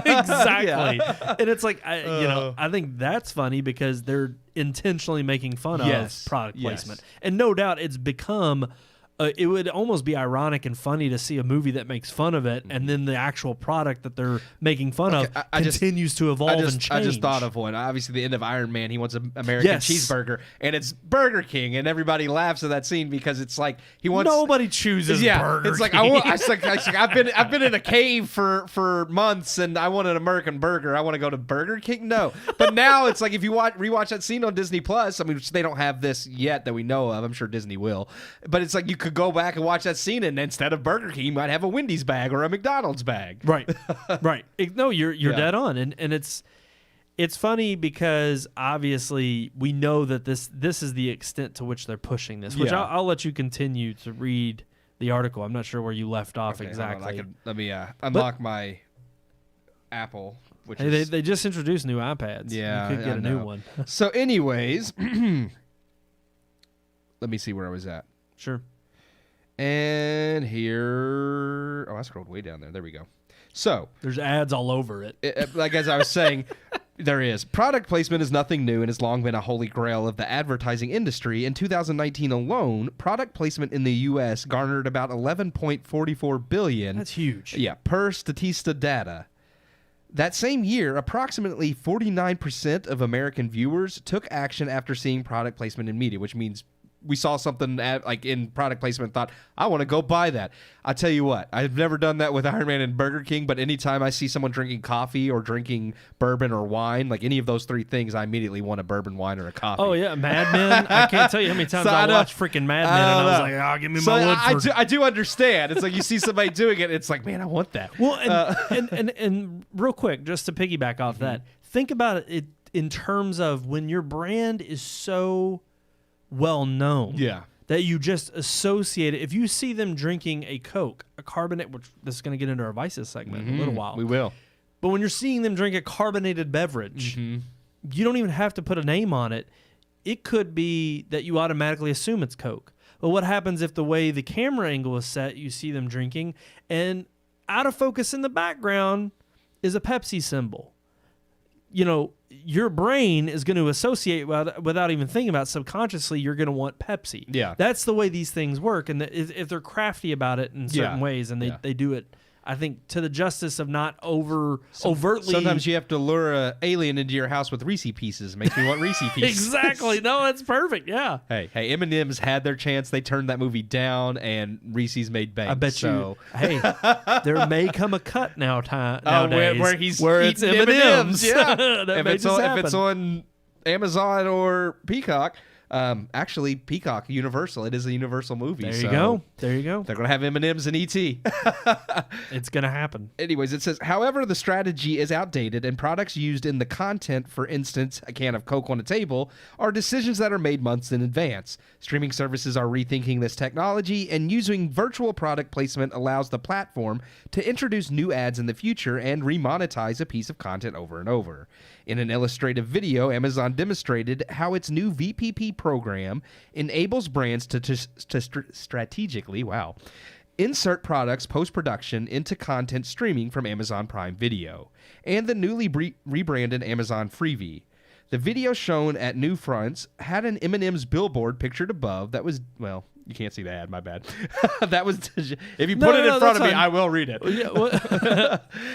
exactly. And it's like I think that's funny because they're intentionally making fun of product placement, and no doubt it's become. It would almost be ironic and funny to see a movie that makes fun of it, and then the actual product that they're making fun of continues to evolve and change. I just thought of one. Obviously, the end of Iron Man, he wants an American cheeseburger, and it's Burger King, and everybody laughs at that scene because it's like he wants. Nobody chooses Burger it's like King. I've been in a cave for months, and I want an American burger. I want to go to Burger King. No, but now it's like if you rewatch that scene on Disney Plus. I mean, they don't have this yet that we know of. I'm sure Disney will, but it's like you could go back and watch that scene, and instead of Burger King, you might have a Wendy's bag or a McDonald's bag. Right. No, you're dead on, and it's funny because obviously we know that this is the extent to which they're pushing this. Which I'll let you continue to read the article. I'm not sure where you left off exactly. Let me unlock my Apple. Which they just introduced new iPads. Yeah, you could get a new one. So, anyways, let me see where I was at. Sure. And here, I scrolled way down there. There we go. So there's ads all over it. Like as I was saying, there is. Product placement is nothing new and has long been a holy grail of the advertising industry. In 2019 alone, product placement in the U.S. garnered about $11.44 billion. That's huge. Yeah, per Statista data. That same year, approximately 49% of American viewers took action after seeing product placement in media, which means we saw something like in product placement and thought, I want to go buy that. I tell you what, I've never done that with Iron Man and Burger King, but anytime I see someone drinking coffee or drinking bourbon or wine, like any of those three things, I immediately want a bourbon, wine, or a coffee. Oh, yeah, Mad Men. I can't tell you how many times I watched freaking Mad Men, and I was like, give me my Woodford. I do understand. It's like you see somebody doing it, it's like, man, I want that. Well, and real quick, just to piggyback off that, think about it in terms of when your brand is so well known, that you just associate it. If you see them drinking a Coke, a carbonate, which this is going to get into our vices segment in a little while, we will. But when you're seeing them drink a carbonated beverage, you don't even have to put a name on it. It could be that you automatically assume it's Coke. But what happens if the way the camera angle is set, you see them drinking, and out of focus in the background is a Pepsi symbol? You know, your brain is going to associate without even thinking about it. Subconsciously, you're going to want Pepsi. Yeah. That's the way these things work. And if they're crafty about it in certain ways, and they do it, I think, to the justice of not overtly. Sometimes you have to lure an alien into your house with Reese Pieces. Makes me want Reese Pieces. Exactly. No, that's perfect. Yeah. Hey, M&M's had their chance. They turned that movie down, and Reese's made bank. I bet you. Hey, there may come a cut nowadays where it's M&M's. Yeah. That if it's on Amazon or Peacock, Actually, Peacock, Universal. It is a Universal movie. There you go. There you go. They're going to have M&M's and E.T. It's going to happen. Anyways, it says, however, the strategy is outdated and products used in the content, for instance, a can of Coke on a table, are decisions that are made months in advance. Streaming services are rethinking this technology, and using virtual product placement allows the platform to introduce new ads in the future and remonetize a piece of content over and over. In an illustrative video, Amazon demonstrated how its new VPP program enables brands to strategically, insert products post-production into content streaming from Amazon Prime Video, and the newly rebranded Amazon Freevee. The video shown at New Fronts had an M&M's billboard pictured above that was, well, you can't see the ad, my bad. That was, if you put it in front of me, I will read it. Yeah, well,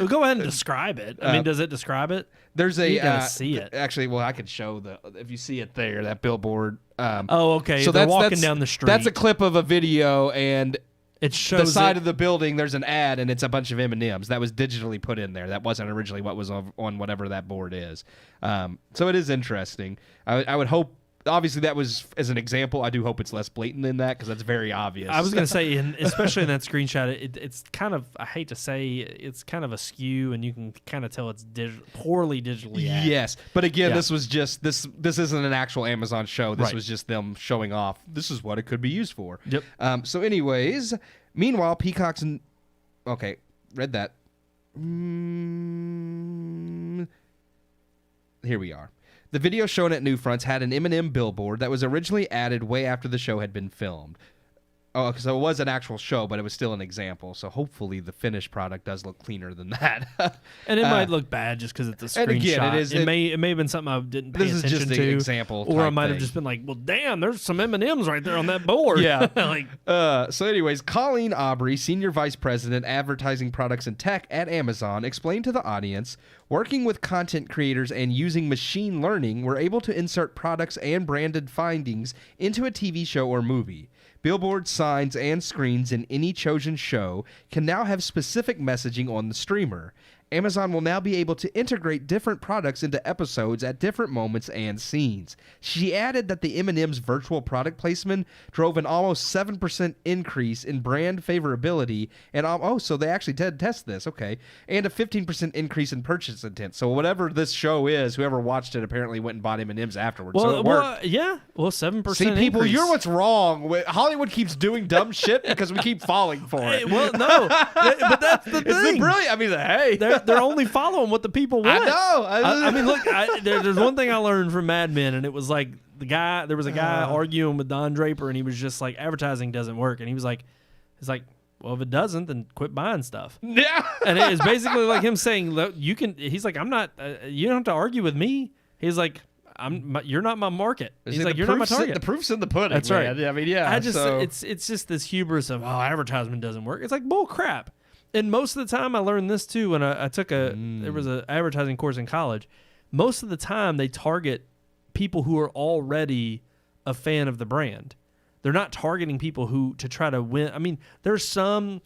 go ahead and describe it. I mean, does it describe it? There's a, you gotta see it. Actually, well, I could show if you see it there, that billboard. Okay. So they're walking down the street. That's a clip of a video, and it shows the side of the building, there's an ad, and it's a bunch of M&Ms. That was digitally put in there. That wasn't originally what was on whatever that board is. So it is interesting. I would hope, obviously that was as an example. I do hope it's less blatant than that, because that's very obvious. I was going to say, especially in that screenshot, it's kind of, I hate to say, it's kind of askew, and you can kind of tell it's poorly digitally acted. Yes, but again, this was just, this isn't an actual Amazon show. This Right. was just them showing off, this is what it could be used for. Yep. So anyways, meanwhile, Peacock's... Okay, read that. Here we are. The video shown at New Fronts had an M&M billboard that was originally added way after the show had been filmed. Oh, so it was an actual show, but it was still an example. So hopefully the finished product does look cleaner than that. And it might look bad just because it's a screenshot. And again, it may have been something I didn't pay attention to. This is just an example. Or I might have just been like, well, damn, there's some M&Ms right there on that board. Yeah. Like, so anyways, Colleen Aubrey, Senior Vice President, Advertising Products and Tech at Amazon, explained to the audience, working with content creators and using machine learning, we're able to insert products and branded findings into a TV show or movie. Billboards, signs, and screens in any chosen show can now have specific messaging on the streamer. Amazon will now be able to integrate different products into episodes at different moments and scenes. She added that the M&M's virtual product placement drove an almost 7% increase in brand favorability, and so they actually did test this, okay, and a 15% increase in purchase intent. So whatever this show is, whoever watched it apparently went and bought M&M's afterwards. So it worked. Yeah, 7% See, people, increase. you're what's wrong. Hollywood keeps doing dumb shit because we keep falling for it. Well, no, but that's the thing. It's brilliant. I mean, hey. They're only following what the people want. I know. I mean, look, there's one thing I learned from Mad Men, and it was like there was a guy arguing with Don Draper, and he was just like, advertising doesn't work. And he was like, well, if it doesn't, then quit buying stuff. Yeah. And it is basically like him saying, look, he's like, I'm not, you don't have to argue with me. He's like, you're not my market. He's like, you're not my target. The proof's in the pudding. That's right. I mean, yeah. It's just this hubris of, advertisement doesn't work. It's like bull crap. And most of the time, I learned this too when I took there was an advertising course in college. Most of the time, they target people who are already a fan of the brand. They're not targeting people to try to win. I mean, there's some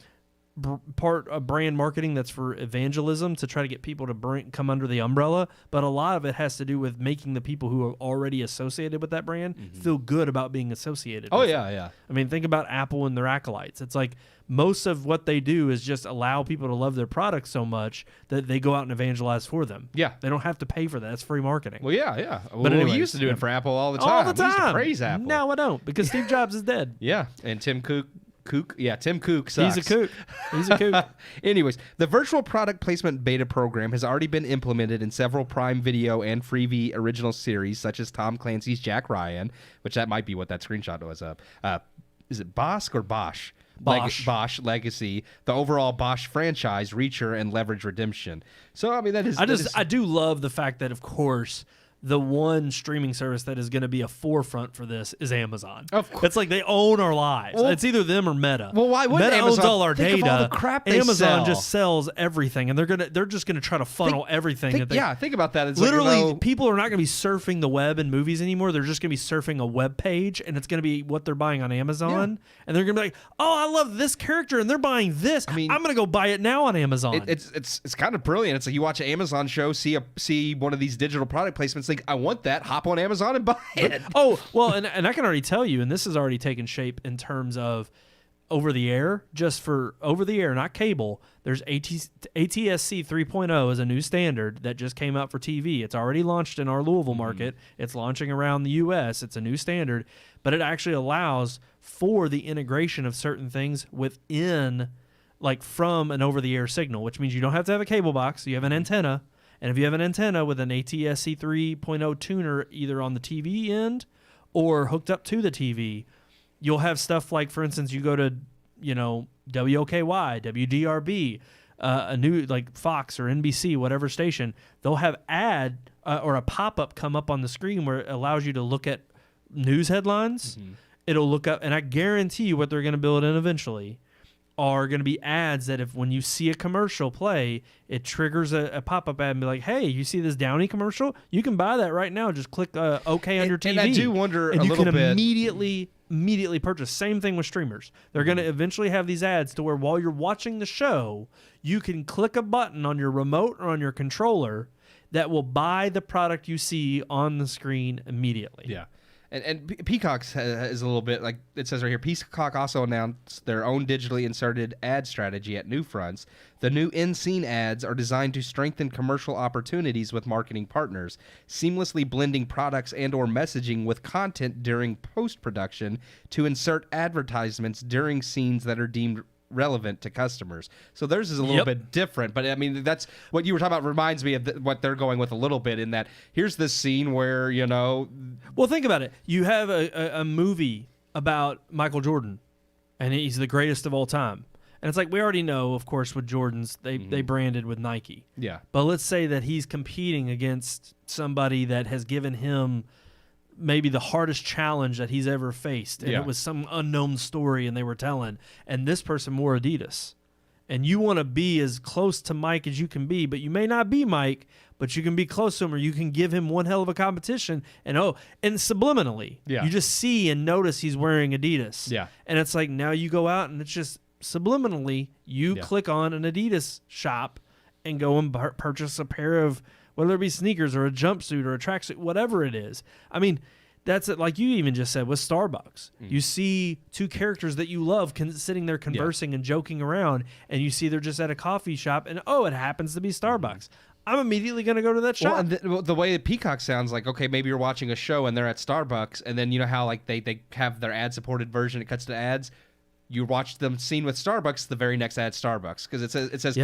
part of brand marketing that's for evangelism to try to get people to come under the umbrella, but a lot of it has to do with making the people who are already associated with that brand feel good about being associated with it. Yeah. I mean, think about Apple and their acolytes. It's like most of what they do is just allow people to love their products so much that they go out and evangelize for them. Yeah. They don't have to pay for that. It's free marketing. Well, yeah. But anyways, we used to do it for Apple all the time. All the time. We used to praise Apple. No, I don't, because Steve Jobs is dead. Yeah, and Tim Cook. Tim Cook sucks. He's a kook. Anyways, the virtual product placement beta program has already been implemented in several Prime Video and Freevee original series, such as Tom Clancy's Jack Ryan, which that might be what that screenshot was of. Is it Bosch or Bosch? Bosch Legacy, the overall Bosch franchise, Reacher, and Leverage Redemption. So, I mean, that is... I do love the fact that, of course, the one streaming service that is going to be a forefront for this is Amazon. Of course. It's like they own our lives. Well, it's either them or Meta. Well, why wouldn't Meta Amazon owns all our think data? Of all the crap they Amazon sell. just sells everything, and they're just going to try to funnel everything. Think about that. It's literally, like, people are not going to be surfing the web and movies anymore. They're just going to be surfing a web page, and it's going to be what they're buying on Amazon. Yeah. And they're going to be like, "Oh, I love this character, and they're buying this. I mean, I'm going to go buy it now on Amazon." It's kind of brilliant. It's like you watch an Amazon show, see one of these digital product placements, and think, I want that, hop on Amazon and buy it. Oh, well, and I can already tell you, and this has already taken shape in terms of over the air, just for over the air, not cable. There's ATSC 3.0 is a new standard that just came out for TV. It's already launched in our Louisville market. It's launching around the U.S. It's a new standard, but it actually allows for the integration of certain things within, like from an over-the-air signal, which means you don't have to have a cable box. You have an antenna, and if you have an antenna with an ATSC 3.0 tuner either on the TV end or hooked up to the TV, you'll have stuff like, for instance, you go to, WOKY, WDRB, a new like Fox or NBC, whatever station, they'll have ad or a pop-up come up on the screen where it allows you to look at news headlines. It'll look up, and I guarantee you what they're going to build in eventually are going to be ads that when you see a commercial play, it triggers a pop-up ad and be like, hey, you see this Downy commercial? You can buy that right now. Just click OK on your TV. And I do wonder and a little bit. And you can immediately purchase. Same thing with streamers. They're going to eventually have these ads to where while you're watching the show, you can click a button on your remote or on your controller that will buy the product you see on the screen immediately. Yeah. And Peacock is a little bit like it says right here. Peacock also announced their own digitally inserted ad strategy at New Fronts. The new in-scene ads are designed to strengthen commercial opportunities with marketing partners, seamlessly blending products and/or messaging with content during post-production to insert advertisements during scenes that are deemed relevant to customers. So theirs is a little bit different, but I mean, that's what you were talking about reminds me of what they're going with a little bit in that here's this scene where, Well, think about it. You have a movie about Michael Jordan, and he's the greatest of all time. And it's like, we already know, of course, with Jordans, they branded with Nike. Yeah. But let's say that he's competing against somebody that has given him maybe the hardest challenge that he's ever faced, and it was some unknown story and they were telling, and this person wore Adidas, and you want to be as close to Mike as you can be, but you may not be Mike, but you can be close to him, or you can give him one hell of a competition, and subliminally, you just see and notice he's wearing Adidas, and it's like, now you go out and it's just subliminally you click on an Adidas shop and go and purchase a pair of, whether it be sneakers or a jumpsuit or a tracksuit, whatever it is. I mean, that's it. Like you even just said with Starbucks. You see two characters that you love sitting there conversing and joking around, and you see they're just at a coffee shop, and it happens to be Starbucks. I'm immediately going to go to that shop. Well, the way Peacock sounds like, okay, maybe you're watching a show and they're at Starbucks, and then you know how like they have their ad-supported version, it cuts to ads. You watch them scene with Starbucks, the very next ad Starbucks, because it says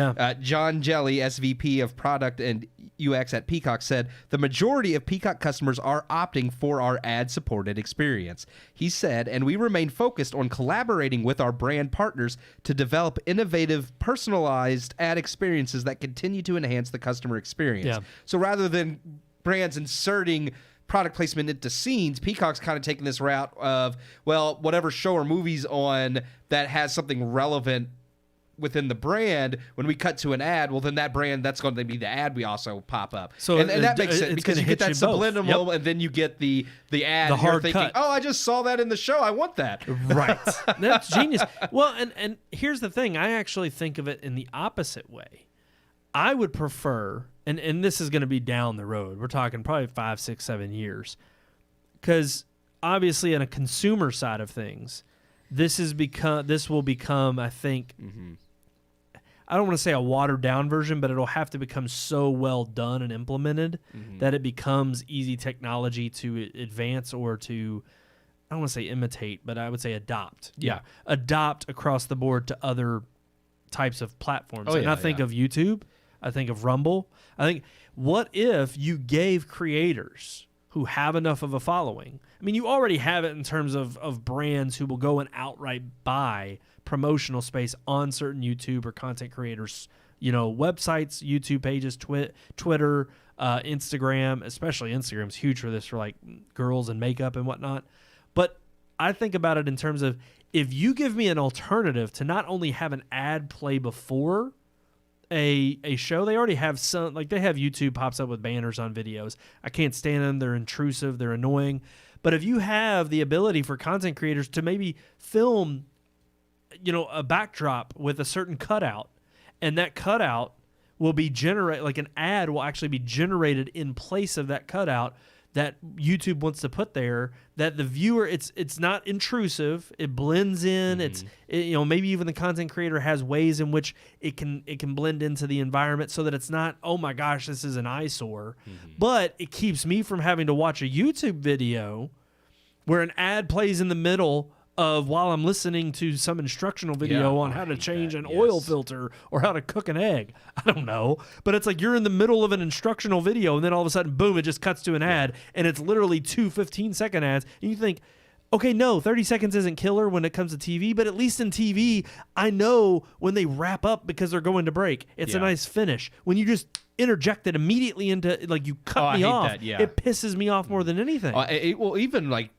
John Jelly, SVP of Product and UX at Peacock, said the majority of Peacock customers are opting for our ad-supported experience. He said, and we remain focused on collaborating with our brand partners to develop innovative, personalized ad experiences that continue to enhance the customer experience. Yeah. So rather than brands inserting product placement into scenes, Peacock's kind of taking this route of, well, whatever show or movie's on that has something relevant within the brand, when we cut to an ad, well, then that brand, that's going to be the ad we also pop up. So and that makes sense because you get that subliminal and then you get the ad. The hard thinking, cut. I just saw that in the show. I want that. Right. That's genius. Well, and here's the thing. I actually think of it in the opposite way. I would prefer, and this is going to be down the road, we're talking probably 5, 6, 7 years, because obviously on a consumer side of things, this will become, I think, I don't want to say a watered down version, but it'll have to become so well done and implemented that it becomes easy technology to advance or to, I don't want to say imitate, but I would say adopt. Yeah. Adopt across the board to other types of platforms. I think of YouTube. I think of Rumble. I think, what if you gave creators who have enough of a following? I mean, you already have it in terms of brands who will go and outright buy promotional space on certain YouTube or content creators, websites, YouTube pages, Twitter, Instagram, especially Instagram's huge for this, for like girls and makeup and whatnot. But I think about it in terms of, if you give me an alternative to not only have an ad play before a show, they already have some, like they have YouTube pops up with banners on videos. I can't stand them. They're intrusive. They're annoying. But if you have the ability for content creators to maybe film, a backdrop with a certain cutout, and that cutout will be like an ad will actually be generated in place of that cutout that YouTube wants to put there, that the viewer, it's not intrusive, it blends in, maybe even the content creator has ways in which it can blend into the environment so that it's not, oh my gosh, this is an eyesore, but it keeps me from having to watch a YouTube video where an ad plays in the middle of while I'm listening to some instructional video on how to change an oil filter or how to cook an egg. I don't know. But it's like you're in the middle of an instructional video and then all of a sudden, boom, it just cuts to an ad and it's literally 2 15-second ads. And you think, okay, no, 30 seconds isn't killer when it comes to TV, but at least in TV, I know when they wrap up because they're going to break. It's a nice finish. When you just interject it immediately into, like, you cut me off, it pisses me off more than anything. Well, even like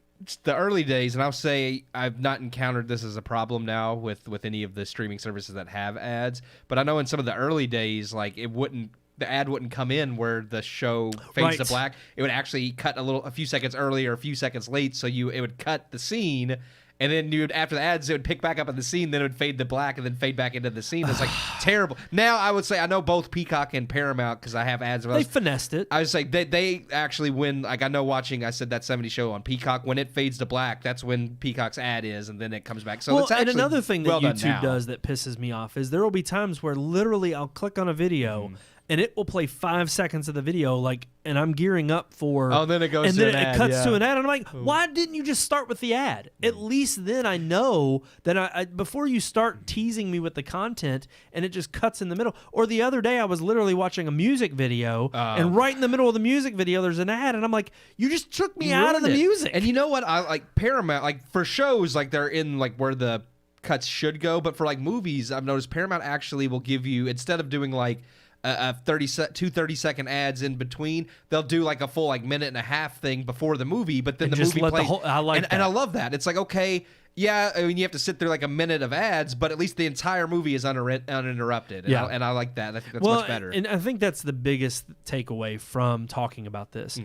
the early days, and I'll say I've not encountered this as a problem now with any of the streaming services that have ads, but I know in some of the early days, like the ad wouldn't come in where the show fades to black. It would actually cut a few seconds early or a few seconds late, so it would cut the scene. And then after the ads, it would pick back up in the scene, then it would fade to black and then fade back into the scene. It's like terrible. Now, I would say I know both Peacock and Paramount because I have ads. They finessed it. I was like, they actually, when, like, I know watching, I said that 70 show on Peacock, when it fades to black, that's when Peacock's ad is, and then it comes back. So it's actually and another thing that YouTube does does that pisses me off is there will be times where literally I'll click on a video and it will play 5 seconds of the video, like, and I'm gearing up for. Oh, then it goes and to then an it ad, cuts to an ad, and I'm like, why didn't you just start with the ad? At least then I know that I before you start teasing me with the content, and it just cuts in the middle. Or the other day, I was literally watching a music video, and right in the middle of the music video, there's an ad, and I'm like, you just took me out of the music. And you know what? I like Paramount, like for shows, like they're in like where the cuts should go, but for like movies, I've noticed Paramount actually will give you, instead of doing like two 30-second ads in between, they'll do like a full like minute and a half thing before the movie, but then and the movie plays. And I love that. It's like, okay, yeah, I mean, you have to sit through like a minute of ads, but at least the entire movie is uninterrupted. And I like that. I think that's much better. And I think that's the biggest takeaway from talking about this.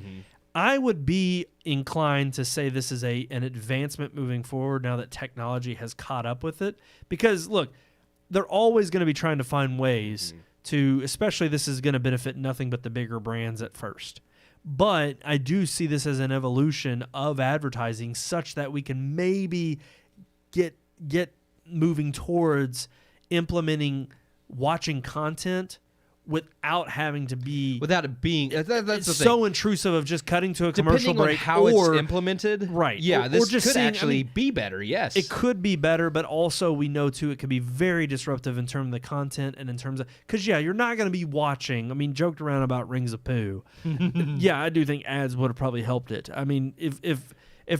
I would be inclined to say this is an advancement moving forward now that technology has caught up with it. Because, look, they're always going to be trying to find ways to, especially this is going to benefit nothing but the bigger brands at first. But I do see this as an evolution of advertising such that we can maybe get moving towards implementing watching content without having to be without it being that's the so intrusive of just cutting to a commercial break. Break how it's implemented, right? Yeah, this could actually be better. Yes, it could be better, but also we know too it could be very disruptive in terms of the content and in terms of because you're not going to be watching. I mean, joked around about Rings of Pooh. Yeah, I do think ads would have probably helped it. I mean, if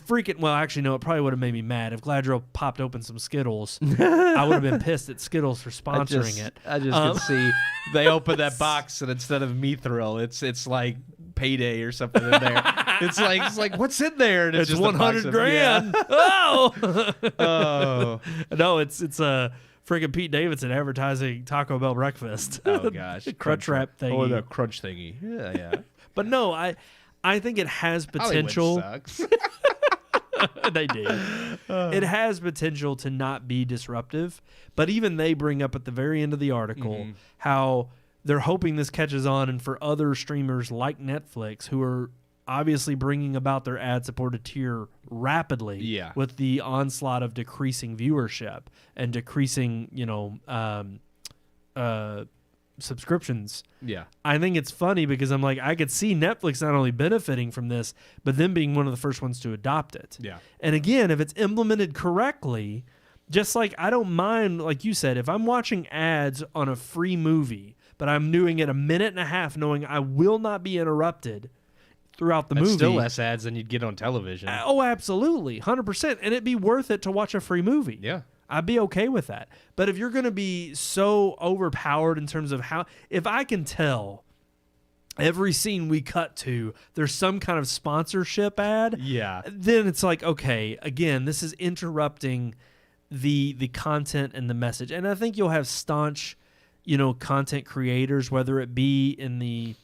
freaking, well, actually, no, it probably would have made me mad. If Gladrill popped open some Skittles, I would have been pissed at Skittles for sponsoring it. I just could see they open that box and instead of Mithril, it's like Payday or something in there. It's like what's in there? And it's just $100 grand. Oh, no, it's a freaking Pete Davidson advertising Taco Bell breakfast. Oh gosh, crunch wrap thingy. Or the crunch thingy. Yeah. But no, I think it has potential. Hollywood sucks. They do. It has potential to not be disruptive, but even they bring up at the very end of the article how they're hoping this catches on, and for other streamers like Netflix who are obviously bringing about their ad-supported tier rapidly with the onslaught of decreasing viewership and decreasing, subscriptions. Yeah. I think it's funny because I'm like, I could see Netflix not only benefiting from this, but them being one of the first ones to adopt it. Yeah. And again, if it's implemented correctly, just like I don't mind, like you said, if I'm watching ads on a free movie, but I'm doing it a minute and a half knowing I will not be interrupted throughout the movie. Still less ads than you'd get on television. Oh, absolutely. 100%. And it'd be worth it to watch a free movie. Yeah. I'd be okay with that. But if you're going to be so overpowered in terms of if I can tell every scene we cut to, there's some kind of sponsorship ad, then it's like, okay, again, this is interrupting the content and the message. And I think you'll have staunch, content creators, whether it be in the,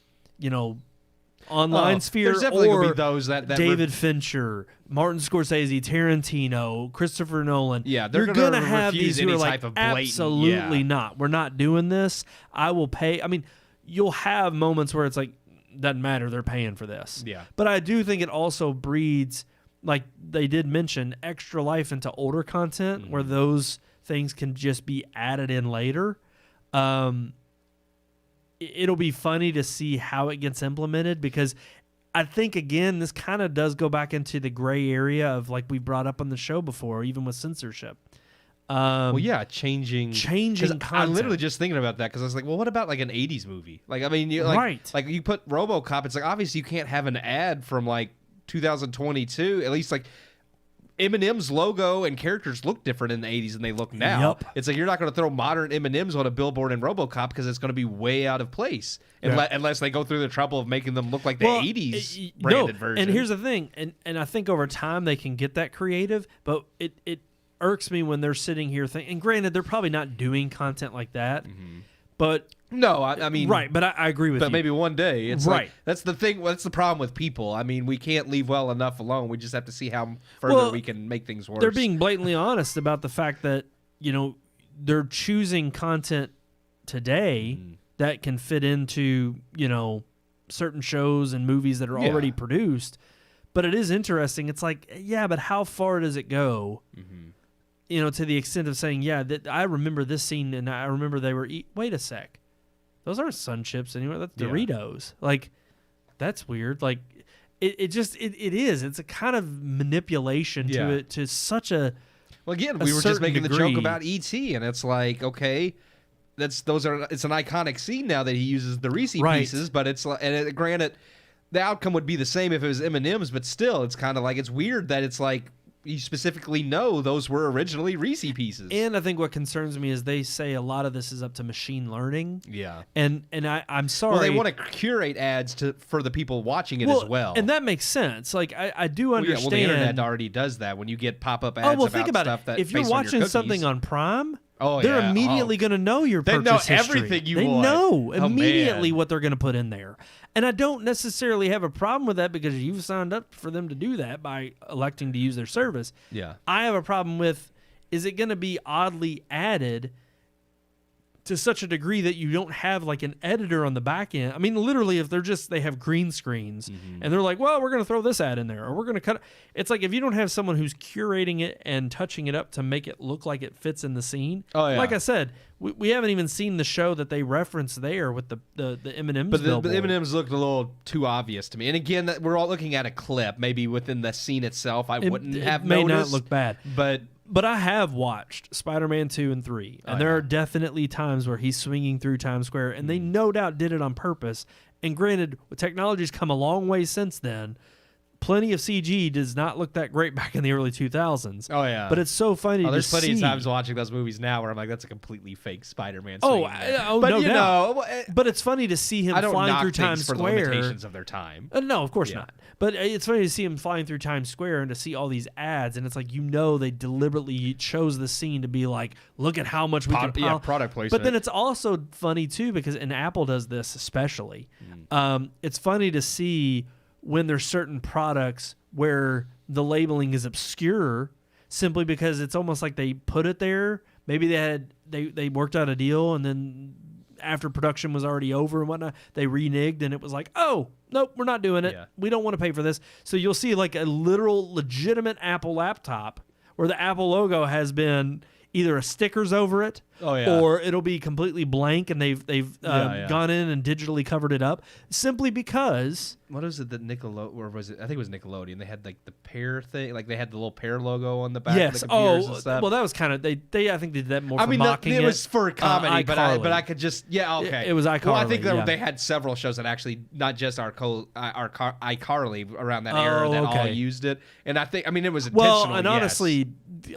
online sphere, there's definitely or gonna be those that David Fincher, Martin Scorsese, Tarantino, Christopher Nolan. Yeah, they're you're gonna have refuse these who any are type like, of blatant, absolutely not. We're not doing this. I will pay. I mean, you'll have moments where it's like, doesn't matter, they're paying for this. Yeah. But I do think it also breeds, like they did mention, extra life into older content where those things can just be added in later. It'll be funny to see how it gets implemented, because I think, again, this kind of does go back into the gray area of, like we brought up on the show before, even with censorship. Changing content. I'm literally just thinking about that, because I was like, well, what about like an 80s movie? Like, I mean, like you put RoboCop, it's like, obviously you can't have an ad from like 2022, at least like Eminem's logo and characters look different in the 80s than they look now. Yep. It's like, you're not going to throw modern M&Ms on a billboard in RoboCop, because it's going to be way out of place unless they go through the trouble of making them look like the 80s branded version. And here's the thing, and I think over time they can get that creative, but it irks me when they're sitting here thinking, and granted, they're probably not doing content like that, but... No, I mean... Right, but I agree with you. But maybe one day. It's right. Like, that's the thing. That's the problem with people. I mean, we can't leave well enough alone. We just have to see how further we can make things worse. They're being blatantly honest about the fact that, they're choosing content today that can fit into, certain shows and movies that are already produced. But it is interesting. It's like, yeah, but how far does it go? To the extent of saying, yeah, that I remember this scene, and I remember they were wait a sec. Those aren't Sun Chips anymore. That's Doritos. Like, that's weird. Like, it is. It's a kind of manipulation to it, to such a... Well, again, we were just making degree. the joke about E.T., and it's like, okay, it's an iconic scene now that he uses the Reese pieces, but it's like, and granted, the outcome would be the same if it was M&M's, but still, it's kind of like, it's weird that it's like, you specifically know those were originally Reese pieces. And I think what concerns me is they say a lot of this is up to machine learning. Yeah. And I'm sorry. Well, they want to curate ads for the people watching it as well. And that makes sense. Like, I do understand. Well, the internet already does that. When you get pop-up ads think about stuff it. that if you're based on watching your something on Prime, Oh, they're yeah. immediately going to know your They purchase know history. everything you They want. know Oh, immediately man. what they're going to put in there. And I don't necessarily have a problem with that because you've signed up for them to do that by electing to use their service. Yeah. I have a problem with, is it going to be oddly added to such a degree that you don't have like an editor on the back end? I mean, literally, if they have green screens and they're like, well, we're going to throw this ad in there, or we're going to cut it. It's like, if you don't have someone who's curating it and touching it up to make it look like it fits in the scene. Oh, yeah. Like I said, we haven't even seen the show that they reference there with the M&M's But billboard. the M&M's looked a little too obvious to me. And again, we're all looking at a clip. Maybe within the scene itself, I wouldn't have noticed. It may not look bad. But I have watched Spider-Man 2 and 3, and there are definitely times where he's swinging through Times Square, and they no doubt did it on purpose. And granted, technology's come a long way since then. Plenty of CG does not look that great back in the early 2000s. Oh, yeah. But it's so funny to see. There's plenty of times watching those movies now where I'm like, that's a completely fake Spider-Man Oh, but no doubt. know, but it's funny to see him flying through Times Square. For the limitations of their time. No, of course not. But it's funny to see him flying through Times Square and to see all these ads, and it's like, they deliberately chose the scene to be like, look at how much we can pile. Yeah, product placement. But then it's also funny too, because and Apple does this especially. It's funny to see when there's certain products where the labeling is obscure simply because it's almost like they put it there. Maybe they worked out a deal, and then after production was already over and whatnot, they reneged, and it was like, oh, nope, we're not doing it. Yeah. We don't want to pay for this. So you'll see like a literal legitimate Apple laptop where the Apple logo has been either a stickers over it, or it'll be completely blank, and they've gone in and digitally covered it up simply because. What is it that Nickelodeon, or was it? I think it was Nickelodeon. They had like the pear thing, like they had the little pear logo on the back of the computers and stuff. Well, that was kind of they. I think they did that more for mocking it was for comedy, but I could just okay. It was iCarly. Well, I think they had several shows that actually not just iCarly around that era that all used it, and I think it was intentional. Well, and honestly,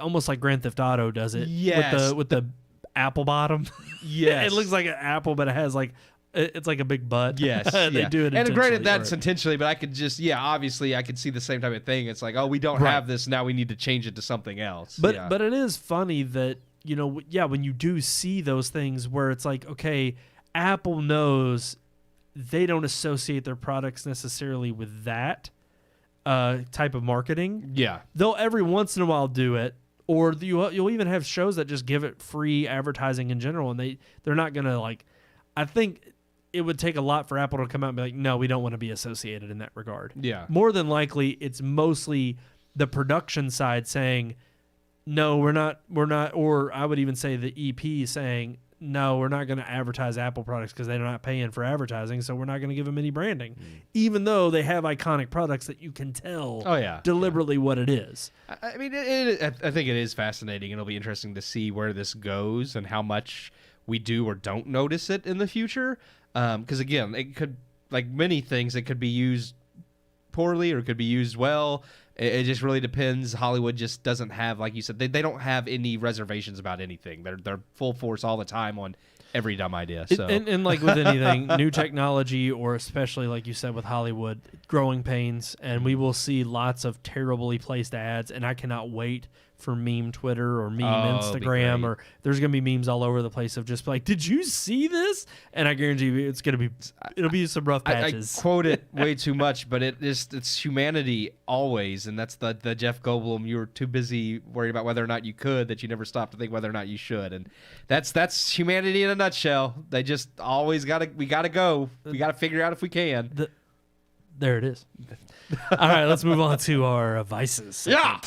almost like Grand Theft Auto does it. Yes. With the apple bottom. Yes. It looks like an apple, but it has like. It's like a big butt. Yes. They do it and granted, that's right. Intentionally, but I could just, obviously I could see the same type of thing. It's like, oh, we don't have this, now we need to change it to something else. But it is funny that, when you do see those things where it's like, okay, Apple knows they don't associate their products necessarily with that type of marketing. Yeah. They'll every once in a while do it. Or you'll even have shows that just give it free advertising in general, and they're not going to, like, I think it would take a lot for Apple to come out and be like, no, we don't want to be associated in that regard. Yeah. More than likely, it's mostly the production side saying, no, we're not, or I would even say the EP saying, no, we're not going to advertise Apple products because they're not paying for advertising, so we're not going to give them any branding, even though they have iconic products that you can tell deliberately what it is. I mean, I think it is fascinating. It'll be interesting to see where this goes and how much we do or don't notice it in the future. Because, again, it could, like many things, it could be used poorly or it could be used well. It just really depends. Hollywood just doesn't have, like you said, they don't have any reservations about anything. They're full force all the time on every dumb idea. So and like with anything, new technology, or especially like you said with Hollywood, growing pains, and we will see lots of terribly placed ads. And I cannot wait for meme Twitter or meme Instagram, or there's gonna be memes all over the place of just like, did you see this? And I guarantee you, it'll be some rough patches. I quote it way too much, but it's humanity always, and that's the Jeff Goldblum. You were too busy worried about whether or not you could that you never stopped to think whether or not you should, and that's humanity in a nutshell. They just always we gotta go. We gotta figure out if we can. There it is. All right, let's move on to our vices. Yeah.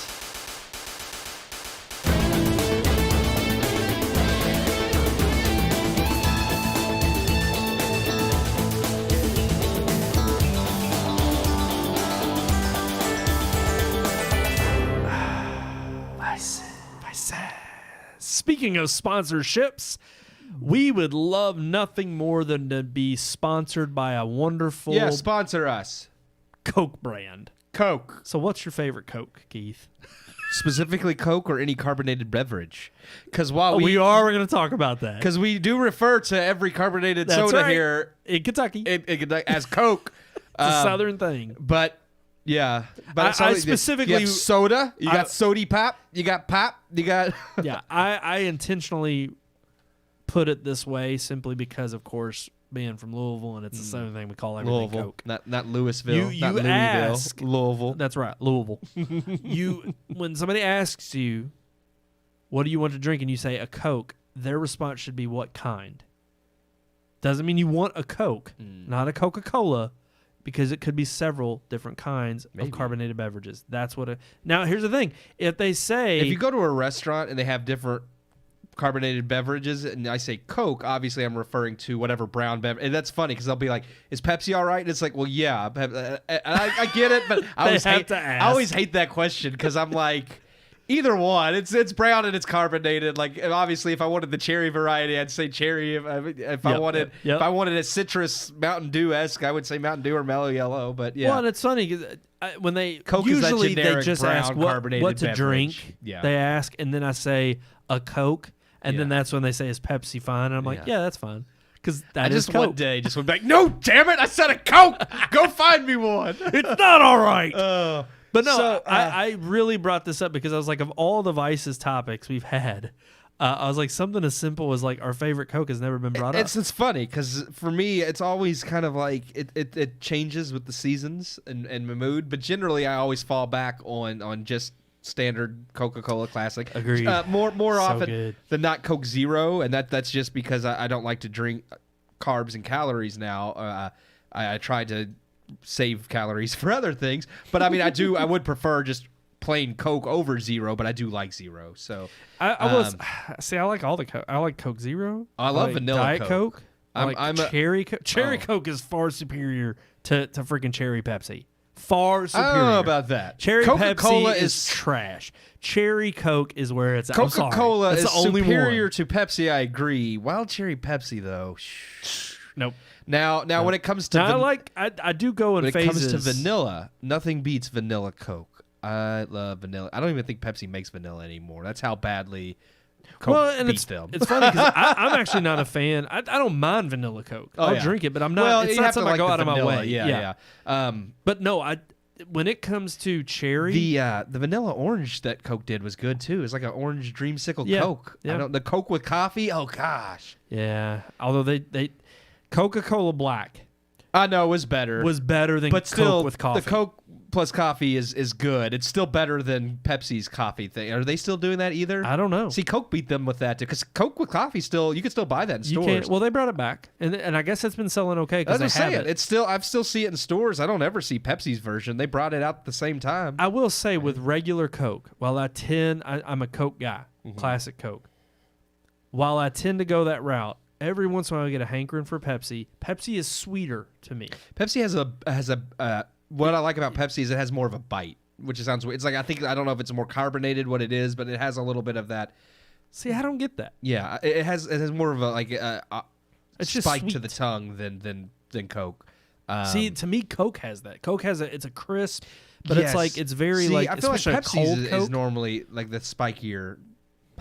Speaking of sponsorships, we would love nothing more than to be sponsored by a wonderful sponsor us. Coke brand. Coke. So what's your favorite Coke, Keith? Specifically Coke or any carbonated beverage? Because we are going to talk about that. Because we do refer to every carbonated soda here in Kentucky as Coke. It's a southern thing. But yeah, but I specifically, you have soda. You got sody pop. You got pop. You got yeah. I intentionally put it this way simply because, of course, being from Louisville, and it's the same thing we call everything Louisville, Coke. Not Louisville. You not Louisville, ask Louisville. That's right, Louisville. When somebody asks you, "What do you want to drink?" and you say a Coke, their response should be what kind. Doesn't mean you want a Coke, not a Coca-Cola. Because it could be several different kinds of carbonated beverages. That's what now, here's the thing. If they say... If you go to a restaurant and they have different carbonated beverages, and I say Coke, obviously I'm referring to whatever brown beverage. And that's funny because they'll be like, is Pepsi all right? And it's like, well, yeah. And I get it, but I always hate that question because I'm like... Either one, it's brown and it's carbonated. Like obviously, if I wanted the cherry variety, I'd say cherry. If I wanted a citrus Mountain Dew-esque, I would say Mountain Dew or Mellow Yellow. But yeah, well, and it's funny because when Coke usually is that generic they just brown ask carbonated what to beverage. drink. Yeah. They ask, and then I say a Coke, and then that's when they say is Pepsi fine, and I'm like, yeah, that's fine. Because I just Coke. One day just went back. No, damn it! I said a Coke. Go find me one. It's not all right. But no, So, I really brought this up because I was like, of all the Vices topics we've had, I was like, something as simple as like our favorite Coke has never been brought up. It's funny because for me, it's always kind of like it changes with the seasons and my mood. But generally, I always fall back on just standard Coca-Cola Classic. Agreed. More So often good. than not Coke Zero, and that's just because I don't like to drink carbs and calories now. I try to save calories for other things, but I mean I would prefer just plain Coke over Zero, but I do like Zero. So I like all the Coke. I like Coke Zero. I love vanilla Diet Coke. I'm Cherry Coke. Cherry Coke is far superior to freaking Cherry Pepsi. Far superior. I don't know about that. Cherry Coca-Cola Pepsi is trash. Cherry Coke is where it's at. Coca-Cola is the only superior one. to Pepsi, I agree. Wild Cherry Pepsi though. Nope. Now when it comes to I do go in phases. When it comes to vanilla, nothing beats vanilla Coke. I love vanilla. I don't even think Pepsi makes vanilla anymore. That's how badly Coke beats them. It's funny because I'm actually not a fan. I don't mind vanilla Coke. I'll drink it, but I'm not. Well, it's you not have to something like I go the out of my vanilla. way. Yeah. But no, when it comes to cherry, the vanilla orange that Coke did was good too. It's like an orange dreamsicle Coke. Yeah. The Coke with coffee. Oh gosh. Yeah. Although they Coca-Cola Black I know was better than but Coke still, with coffee. The Coke plus coffee is good. It's still better than Pepsi's coffee thing. Are they still doing that either? I don't know. See, Coke beat them with that too, because Coke with coffee you can still buy that in You stores. can't. Well, they brought it back, and I guess it's been selling okay because That's they what I'm have saying. it. It's still I still see it in stores. I don't ever see Pepsi's version. They brought it out at the same time. I will say with regular Coke, while I'm a Coke guy, classic Coke. While I tend to go that route, every once in a while I get a hankering for Pepsi. Pepsi is sweeter to me. Pepsi has a what I like about Pepsi is it has more of a bite, which sounds weird. It's like I don't know if it's more carbonated what it is, but it has a little bit of that. See, I don't get that. Yeah, it has more of a It's just spike to sweet. the tongue than Coke. See, to me, Coke has that. Coke has it's a crisp, but it's yes. like it's very See, like I feel like especially a Pepsi's cold Coke. is normally like the spikier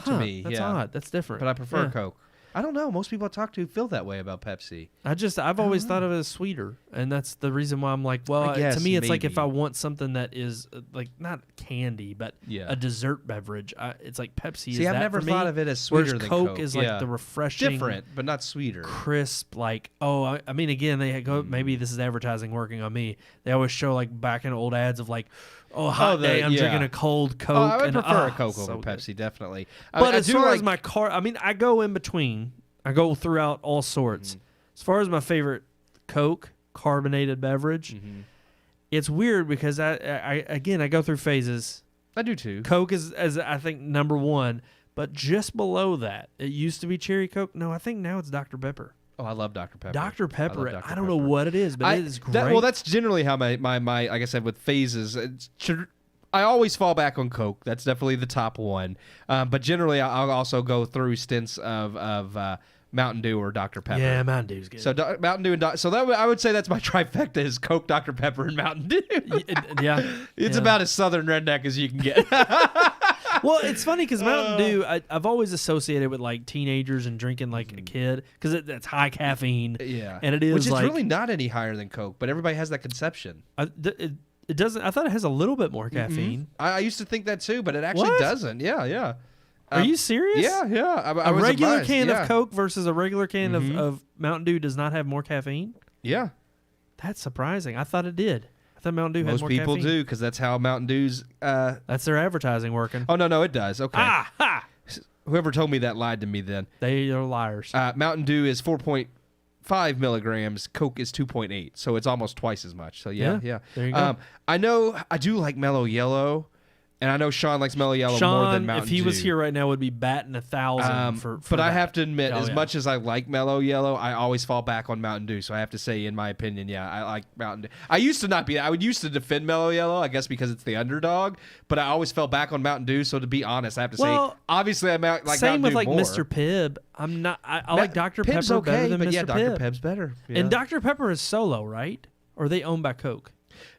to me. That's yeah. odd. That's different. But I prefer Yeah. Coke. I don't know. Most people I talk to feel that way about Pepsi. I've always thought of it as sweeter, and that's the reason why I'm like, well, I guess, to me, it's like if maybe. I want something that is like not candy, but Yeah. a dessert beverage, it's like Pepsi. See, is I've that never for me, thought of it as sweeter whereas than Coke Coke. is Yeah. like the refreshing, Different, but not sweeter. crisp. Like, I mean, again, they go. Maybe this is advertising working on me. They always show like back in old ads of like, hot day, I'm drinking a cold Coke. I would and, prefer a so Coke over good. Pepsi, definitely. But I as do far like, as my car, I mean, I go in between. I go throughout all sorts. As far as my favorite Coke carbonated beverage, it's weird because I go through phases. I do too. Coke is as I think number one, but just below that, it used to be Cherry Coke. No, I think now it's Dr. Pepper. Oh, I love Dr. Pepper. Dr. Pepper. love Dr. I don't know Pepper. what it is, but it is great. Well, that's generally how my like I said with phases. I always fall back on Coke. That's definitely the top one. But generally, I'll also go through stints of Mountain Dew or Dr. Pepper. Yeah, Mountain Dew's good. So Mountain Dew and so that I would say that's my trifecta is Coke, Dr. Pepper, and Mountain Dew. yeah, It's yeah. about as southern redneck as you can get. Well, it's funny because Mountain Dew, I've always associated with like teenagers and drinking like a kid because it's high caffeine. Yeah, and it is which is like, really not any higher than Coke, but everybody has that conception. It doesn't. I thought it has a little bit more caffeine. I used to think that too, but it actually What? doesn't. Yeah. Are you serious? Yeah. I A was regular surprised. can Yeah. of Coke versus a regular can of Mountain Dew does not have more caffeine? Yeah, That's surprising. I thought it did. I thought Mountain Dew had most more people caffeine. do because that's how Mountain Dew's. That's their advertising working. Oh no, it does. Okay. Ha! Whoever told me that lied to me. Then They are liars. Mountain Dew is 4.5 milligrams. Coke is 2.8, so it's almost twice as much. So yeah. There you go. I know I do like Mellow Yellow, and I know Sean likes Mellow Yellow more Sean, than Mountain if he Dew. was here right now, would be batting 1,000 for but I that. have to admit, Oh, as yeah. much as I like Mellow Yellow, I always fall back on Mountain Dew. So I have to say, in my opinion, yeah, I like Mountain Dew. I used to not be. I would used to defend Mellow Yellow, I guess, because it's the underdog. But I always fell back on Mountain Dew. So to be honest, I have to Well, say, obviously, I like same Mountain with Dew like more. Mr. Pibb. I'm not. I like Dr. Pibb's Pepper okay, better than but Mr. yeah, Pibb. Dr. Pibb's better. Yeah. And Dr. Pepper is solo, right? Or are they owned by Coke?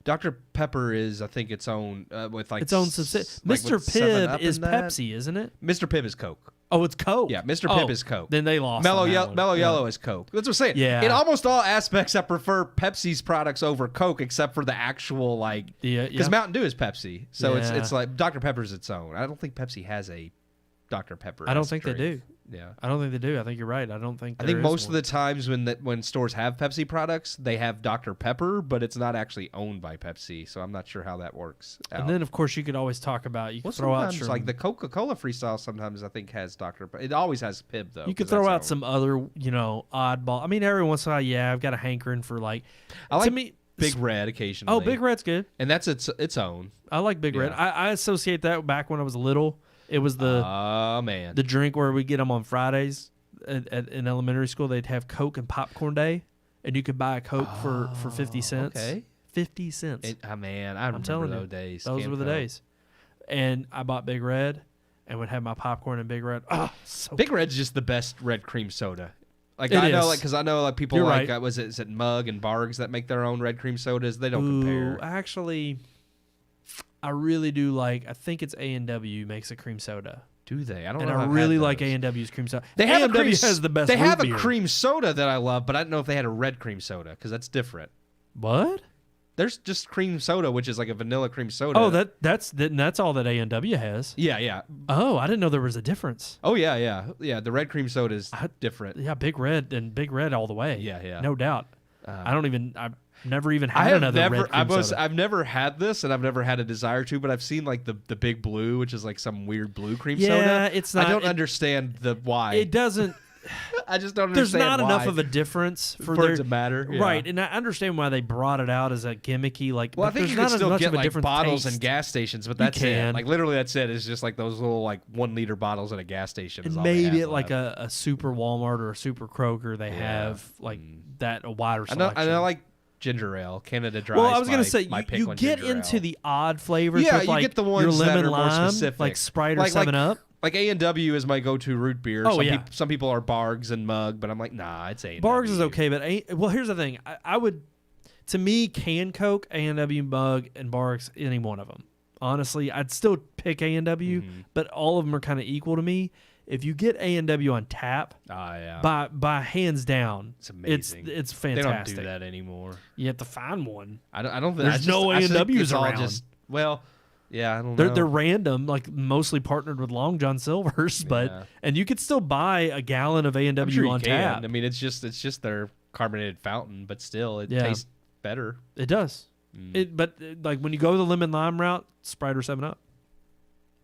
Dr. Pepper is, I think, its own with like Its own s- subsidiary. like Mr. with 7-Up Pibb is in that. Pepsi, isn't it? Mr. Pibb is Coke. Oh, it's Coke. Yeah, Mr. Pibb is Coke. Then they lost. Mellow on that Yellow, one. Mellow Yeah. Yellow is Coke. That's what I'm saying. Yeah. In almost all aspects, I prefer Pepsi's products over Coke, except for the actual like. Yeah, Because yeah. Mountain Dew is Pepsi, so Yeah. it's like Dr. Pepper's its own. I don't think Pepsi has a Dr. Pepper. I don't think they do. Yeah. I don't think they do. I think you're right. I don't think. I think most of the times when stores have Pepsi products, they have Dr. Pepper, but it's not actually owned by Pepsi, so I'm not sure how that works. And then, of course, you could always talk about. You could well, throw out sometimes, like the Coca-Cola freestyle. Sometimes I think has Dr. Pepper. It always has Pibb though. You could 'cause throw that's out owned. some other, oddball. I mean, every once in a while, yeah, I've got a hankering for like. I like to me, Big Red occasionally. Oh, Big Red's good. and that's its own. I like Big Red. Yeah. I associate that back when I was little. It was Oh man. the drink where we get them on Fridays in elementary school. They'd have Coke and popcorn day, and you could buy a Coke for 50 cents. Okay. 50 cents. Man, I remember telling you, those days. Those Camp were the Coke. days. And I bought Big Red and would have my popcorn and Big Red. Oh, so Big Red's just the best red cream soda. Like It I know, is. like because I know like people You're like right. is it Mug and Bargs that make their own red cream sodas? They don't Ooh, compare. actually, I really do like. I think it's A&W makes a cream soda, Do they? I don't and know. if I I've really had like those. A&W's cream soda. They have A&W a cream, has the best. They root have beer. a cream soda that I love, but I don't know if they had a red cream soda because that's different. What? There's just cream soda, which is like a vanilla cream soda. Oh, that's all that A&W has. yeah. Oh, I didn't know there was a difference. Oh yeah. The red cream soda is different. Yeah, Big Red and Big Red all the way. Yeah. No doubt. I don't even. Never even had another red cream soda. I've never had this, and I've never had a desire to, but I've seen like the Big Blue, which is like some weird blue cream soda. Yeah, it's not. I don't understand why. It doesn't. I just don't There's understand not why. enough of a difference for it to matter. Yeah. Right, and I understand why they brought it out as a gimmicky. Like, well, I think you can still get like bottles taste. in gas stations, but that's it. can. Like literally, that's it. It's just like those little like 1 liter bottles at a gas station. And maybe at like a super Walmart or a super Kroger, they have like that a wider selection. I like ginger ale, Canada Dry. Well, I was gonna say you get into ale. The odd flavors. Yeah, with, you like, get the ones your lemon that are more lime, specific, like Sprite or 7-Up. Like A&W is my go-to root beer. Oh, yeah. Some people are Bargs and Mug, but I'm like, nah, it's A&W. Bargs is okay, but well, here's the thing. I would, to me, can Coke, A&W, Mug, and Bargs, any one of them. Honestly, I'd still pick A&W, but all of them are kind of equal to me. If you get A&W on tap, by hands down, it's amazing. It's fantastic. They don't do that anymore. You have to find one. I don't think there's no A&Ws around. Yeah, I don't know. They're random, like mostly partnered with Long John Silver's, and you could still buy a gallon of A&W on tap. I mean, it's just their carbonated fountain, but still, it tastes better. It does. But like when you go the lemon lime route, Sprite or 7-Up,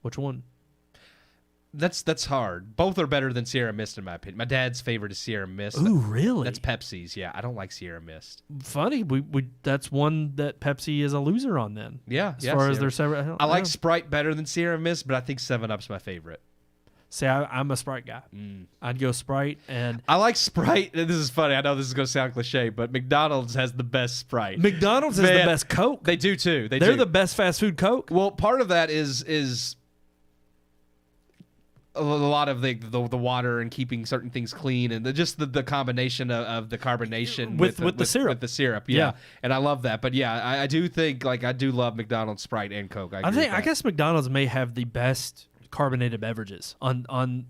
which one? That's hard. Both are better than Sierra Mist in my opinion. My dad's favorite is Sierra Mist. Ooh, really? That's Pepsi's. Yeah, I don't like Sierra Mist. Funny, we that's one that Pepsi is a loser on then. Yeah, as far as their separate. I like Sprite better than Sierra Mist, but I think 7-Up's my favorite. See, I'm a Sprite guy. I'd go Sprite, and I like Sprite. And this is funny. I know this is going to sound cliche, but McDonald's has the best Sprite. McDonald's has the best Coke. They do too. They're the best fast food Coke. Well, part of that is a lot of the water and keeping certain things clean, and just the combination of the carbonation with the syrup. With the syrup, yeah. And I love that. But yeah, I do think I do love McDonald's Sprite and Coke. I guess McDonald's may have the best carbonated beverages on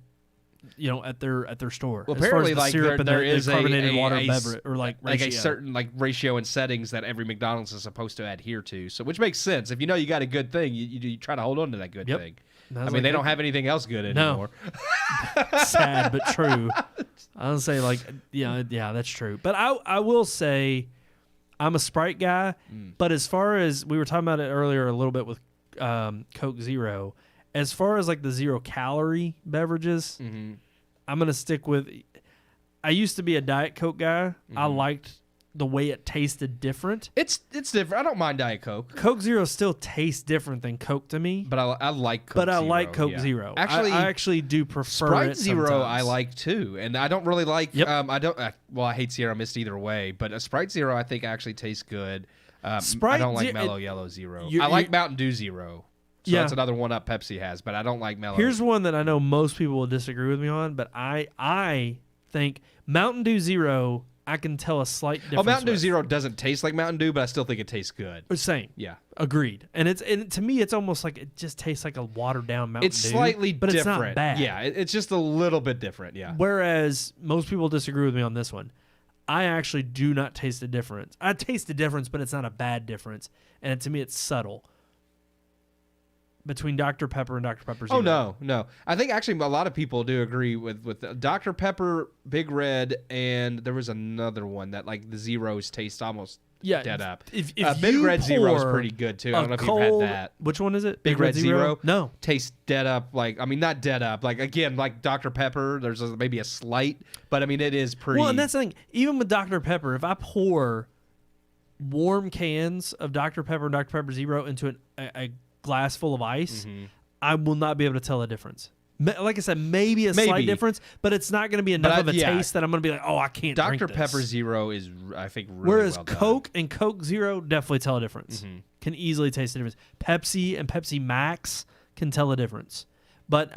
at their store. Well, as far as apparently, the syrup and there the is carbonated water beverage, or like a certain ratio and settings that every McDonald's is supposed to adhere to. So, which makes sense. If you know you got a good thing, you try to hold on to that good thing. I mean, they don't have anything else good anymore. No. Sad but true. I would say yeah, that's true. But I will say I'm a Sprite guy. But as far as we were talking about it earlier a little bit with Coke Zero, as far as like the 0-calorie beverages, I'm gonna stick with. I used to be a Diet Coke guy. I liked the way it tasted different. It's different. I don't mind Diet Coke. Coke Zero still tastes different than Coke to me. But I like Coke Zero. But I like Coke Zero. Actually, I actually do prefer Sprite it Zero sometimes. I like too. And I don't really like I hate Sierra Mist either way, but a Sprite Zero I think actually tastes good. I don't like Mellow Yellow Zero. I like Mountain Dew Zero. So that's another one up Pepsi has, but I don't like Mellow. Here's one that I know most people will disagree with me on, but I think Mountain Dew Zero I can tell a slight difference. Oh, Mountain Dew Zero doesn't taste like Mountain Dew, but I still think it tastes good. Same. Yeah. Agreed. And to me, it's almost like it just tastes like a watered down Mountain Dew. It's slightly but different. It's not bad. Yeah, it's just a little bit different. Yeah. Whereas most people disagree with me on this one. I actually do not taste the difference. I taste the difference, but it's not a bad difference. And to me, it's subtle. Between Dr. Pepper and Dr. Pepper Zero. Oh, no. I think actually a lot of people do agree with Dr. Pepper, Big Red, and there was another one that like the Zeros taste almost dead up. If Big Red Zero is pretty good too. I don't know if you've had that. Which one is it? Big Red Zero? No. Tastes dead up. Not dead up. Like, again, like Dr. Pepper, there's maybe a slight, but I mean, it is pretty. Well, and that's the thing. Even with Dr. Pepper, if I pour warm cans of Dr. Pepper and Dr. Pepper Zero into a glass full of ice, I will not be able to tell the difference. Like I said, maybe a slight difference, but it's not going to be enough of a taste that I'm going to be like, oh, I can't drink this. Dr. Pepper Zero is, I think, really Whereas well Coke done. and Coke Zero definitely tell a difference. Can easily taste the difference. Pepsi and Pepsi Max can tell a difference. But,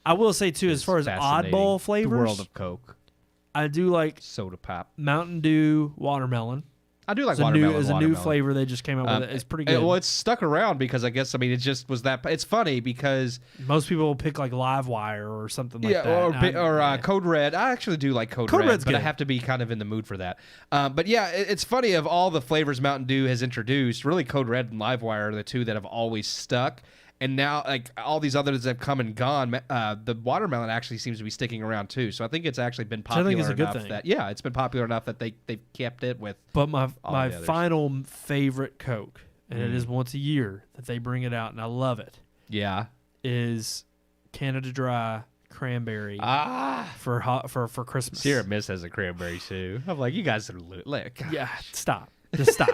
I will say, too, as far as oddball flavors. The world of Coke. I do like Soda Pop. Mountain Dew Watermelon. I do like watermelon. It's a new flavor they just came out with. It's pretty good. Well, it's stuck around because I guess, it just was that. It's funny because most people will pick like Livewire or something like that. Or Code Red. I actually do like Code Red, Red's but good. I have to be kind of in the mood for that. But yeah, it's funny of all the flavors Mountain Dew has introduced, really Code Red and Livewire are the two that have always stuck. And now, like, all these others have come and gone. The watermelon actually seems to be sticking around too. So I think it's actually been popular I think it's a good enough thing. that it's been popular enough that they've kept it with. But my the others. final favorite Coke, and it is once a year that they bring it out, and I love it. Yeah. Is Canada Dry cranberry for Christmas. Sierra Mist has a cranberry too. I'm like, you guys are like, Yeah, stop. Just stop.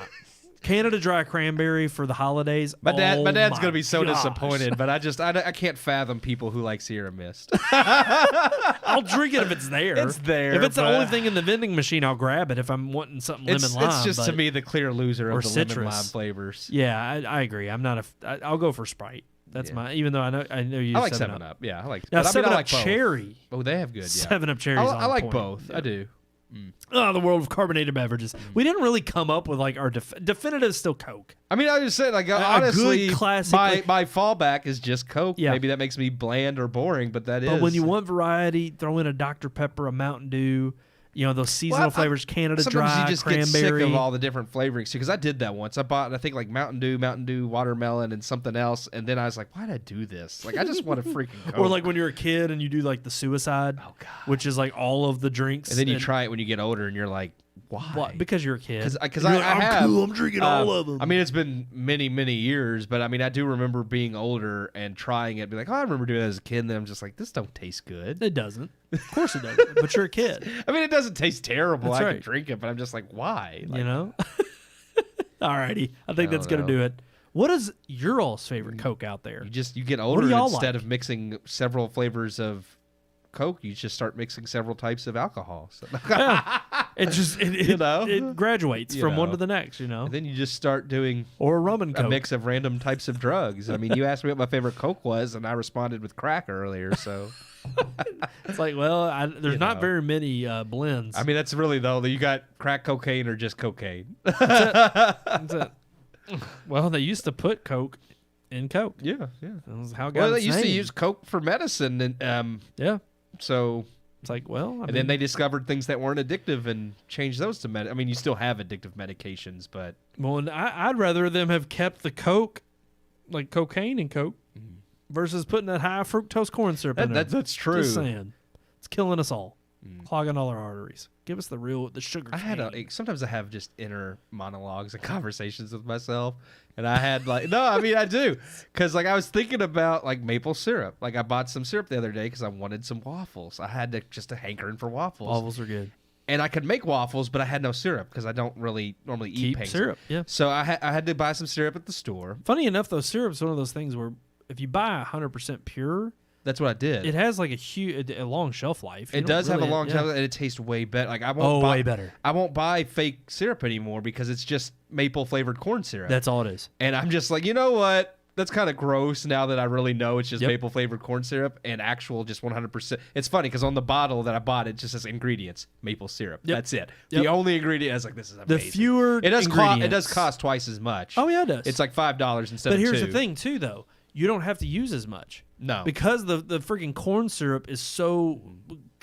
Canada Dry cranberry for the holidays. My dad's gonna be so gosh. disappointed, but I can't fathom people who like Sierra Mist. I'll drink it if it's there. It's there, If it's the but- only thing in the vending machine, I'll grab it if I'm wanting something lemon lime. It's just to but- me the clear loser or of the citrus. lemon lime flavors. Yeah, I agree. I'm not I'll go for Sprite. That's my. Even though I know you. I like 7 7-Up. Yeah, I like. Now but 7 I Up like both. Cherry. Oh, they have good. Yeah. 7 Up Cherry. I like both. Yeah. I do. Oh, the world of carbonated beverages. We didn't really come up with like our definitive still Coke. I mean, I just said like A honestly, good classic, my fallback is just Coke. Yeah. Maybe that makes me bland or boring, but that is. But when you want variety, throw in a Dr. Pepper, a Mountain Dew. You know those seasonal flavors, Canada sometimes Dry, you just cranberry. get sick of all the different flavorings because I did that once. I bought I think like Mountain Dew, watermelon, and something else, and then I was like, why did I do this? Like I just want a freaking Coke. Or like when you're a kid and you do like the suicide, which is like all of the drinks, and then you try it when you get older, and you're like, why? What? Because you're a kid. Because And I you're like, have. I'm cool. I'm drinking all of them. I mean, it's been many years, but I mean, I do remember being older and trying it. Be like, oh, I remember doing it as a kid. And then I'm just like, this don't taste good. It doesn't. Of course it doesn't. But you're a kid. I mean, it doesn't taste terrible. That's I right. can drink it, but I'm just like, why? Like, You know. Alrighty, I think that's gonna know. do it. What is your all's favorite Coke out there? you get do older y'all instead like? of mixing several flavors of Coke, you just start mixing several types of alcohol. So, It just You know? it graduates You from one know. to the next. You know, and then you just start doing or a rum and a Coke. mix of random types of drugs. I mean, you asked me what my favorite Coke was, and I responded with crack earlier. So. It's like, well, there's You not know. very many blends. I mean, that's really though. You got crack cocaine or just cocaine. That's it. Well, they used to put Coke in Coke. Yeah. That was how it got Well, they its used to name. use Coke for medicine, and Yeah, so it's like, well, and then they discovered things that weren't addictive and changed those to I mean, you still have addictive medications, but well, and I'd rather them have kept the Coke, like cocaine in Coke, versus putting that high fructose corn syrup in there. that's true. Just saying, it's killing us all, clogging all our arteries. Give us the sugar. Sometimes I have just inner monologues and conversations with myself, and I had like no, I mean I do, because like I was thinking about like maple syrup. Like I bought some syrup the other day because I wanted some waffles. I had just a hankering for waffles. Waffles are good. And I could make waffles, but I had no syrup because I don't really normally eat Keep pancakes. syrup. Yeah. So I had to buy some syrup at the store. Funny enough, though, syrup's one of those things where if you buy 100% pure, That's what I did. it has like a long shelf life. You It don't does have a really- long yeah. time, and it tastes way better. Like I won't buy, way better. I won't buy fake syrup anymore because it's just maple flavored corn syrup. That's all it is. And I'm just like, you know what? That's kind of gross now that I really know it's just Yep. maple flavored corn syrup and actual just 100%. It's funny because on the bottle that I bought, it just says ingredients, maple syrup. Yep. That's it. Yep. The only ingredient. I was like, this is amazing. The fewer it does ingredients. cost twice as much. Oh yeah, it does. It's like $5 instead but of $2. here's the thing too, though. You don't have to use as much. No. Because the freaking corn syrup is so,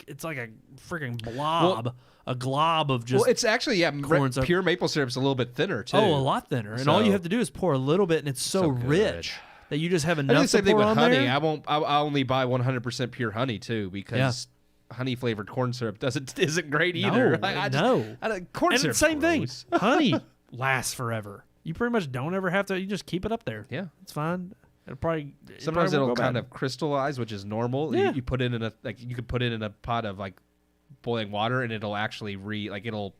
it's like a freaking blob, a glob of just. Well, it's actually corn syrup. pure maple syrup's a little bit thinner too. a lot thinner, and all you So- have to do is pour a little bit, and it's so good. rich that you just have I do enough the same to thing pour with on honey. there. I only buy 100% pure honey too because honey flavored corn syrup isn't great either. No, Like, no. Corn And syrup. it's the same thing. Honey lasts forever. You pretty much don't ever have to. You just keep it up there. Yeah. It's fine. Sometimes it'll it'll go kind bad. of crystallize, which is normal. Yeah. You put it in you could put it in a pot of like boiling water, and it'll actually it'll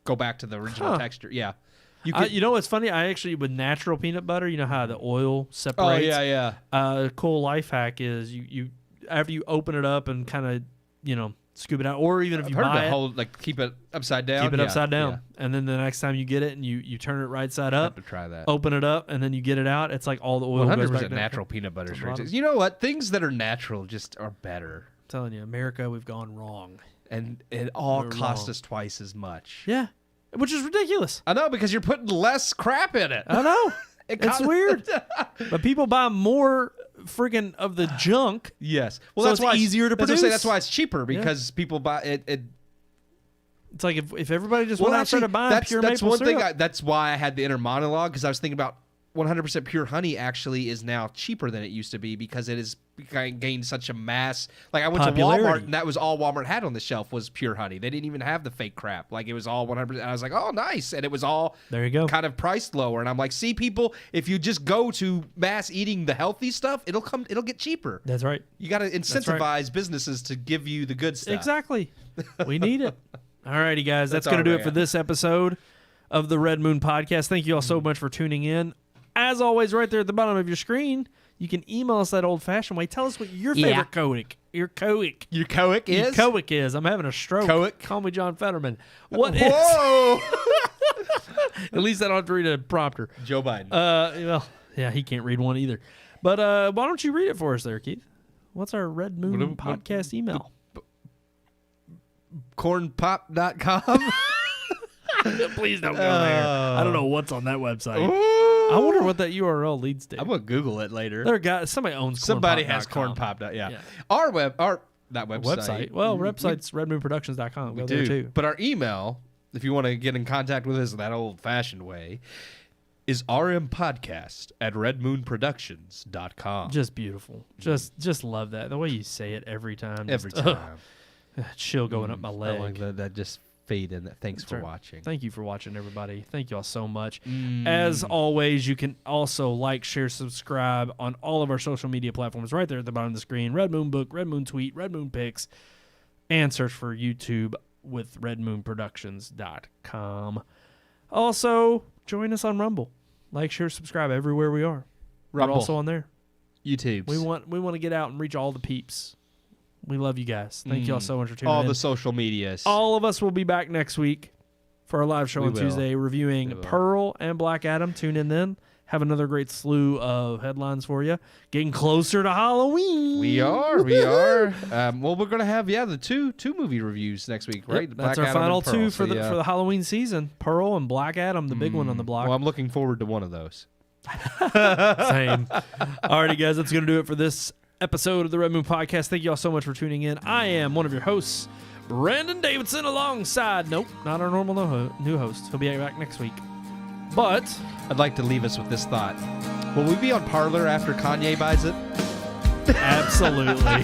go back to the original texture. Yeah. You know what's funny? I actually with natural peanut butter. You know how the oil separates. Oh yeah. A cool life hack is you after you open it up and kind of scoop it out, or even if I've you heard buy it, to keep it upside down. keep it Yeah, upside down, yeah. and then the next time you get it and you turn it right side I have up, to try that. open it up, and then you get it out. It's like all the oil goes back 100% down. natural peanut butter the bottom. strings. You know what? Things that are natural just are better, I'm telling you, America, we've gone wrong. and it all We're costs wrong. us twice as much. Yeah, which is ridiculous. I know, because you're putting less crap in it. I know. It It's costs- weird. But people buy more freaking of the junk. Yes. Well, So that's it's why easier to that's what I'm saying, produce. That's why it's cheaper, because people buy it. It's like if everybody just went out there to buy pure that's maple one syrup. thing. That's why I had the inner monologue, because I was thinking about 100% pure honey actually is now cheaper than it used to be because it has gained such a mass. Like I went to Walmart and that was all Walmart had on the shelf was pure honey. They didn't even have the fake crap. Like it was all 100%. And I was like, oh, nice. And it was all there you go, kind of priced lower. And I'm like, see, people, if you just go to mass eating the healthy stuff, it'll get cheaper. That's right. You got to incentivize businesses to give you the good stuff. Exactly. We need it. All righty, guys. That's going to do it for this episode of the Red Moon Podcast. Thank you all so much for tuning in. As always, right there at the bottom of your screen, you can email us that old-fashioned way. Tell us what your favorite Your coic is. I'm having a stroke. Coic. Call me John Fetterman. What is? At least I don't have to read a prompter. Joe Biden. Well, yeah, he can't read one either. But why don't you read it for us there, Keith? What's our Red Moon Podcast email? Cornpop.com. Please don't go there. I don't know what's on that website. I wonder what that URL leads to. I'm gonna Google it later. Somebody owns. Somebody has Cornpop. Yeah. Our website. Well, website's redmoonproductions.com. Go there too. But our email, if you want to get in contact with us that old-fashioned way, is rmpodcast@redmoonproductions.com. Just beautiful. Just love that. The way you say it every time. Every time. Chill going up my leg. I like that just fade in. Thanks for watching. Thank you for watching, everybody. Thank you all so much. As always, you can also like, share, subscribe on all of our social media platforms right there at the bottom of the screen. Red Moon Book, Red Moon Tweet, Red Moon Pics, and search for YouTube with redmoonproductions.com. Also, join us on Rumble. Like, share, subscribe everywhere we are. Rumble. We're also on there. YouTube. We want to get out and reach all the peeps. We love you guys. Thank you all so much for tuning in. All the social medias. All of us will be back next week for our live show on Tuesday reviewing Pearl and Black Adam. Tune in then. Have another great slew of headlines for you. Getting closer to Halloween. We are. Well, we're going to have, the two movie reviews next week, right? Yep, that's our final two for the Halloween season. Pearl and Black Adam, the big one on the block. Well, I'm looking forward to one of those. Same. Alrighty, guys, that's going to do it for this episode of the Red Moon Podcast. Thank you all so much for tuning in. I am one of your hosts, Brandon Davidson, alongside, not our normal new host. He'll be back next week. But I'd like to leave us with this thought. Will we be on Parler after Kanye buys it? Absolutely.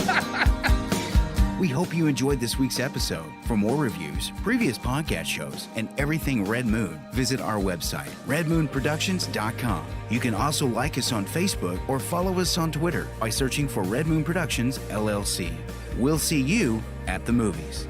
We hope you enjoyed this week's episode. For more reviews, previous podcast shows, and everything Red Moon, visit our website, redmoonproductions.com. You can also like us on Facebook or follow us on Twitter by searching for Red Moon Productions, LLC. We'll see you at the movies.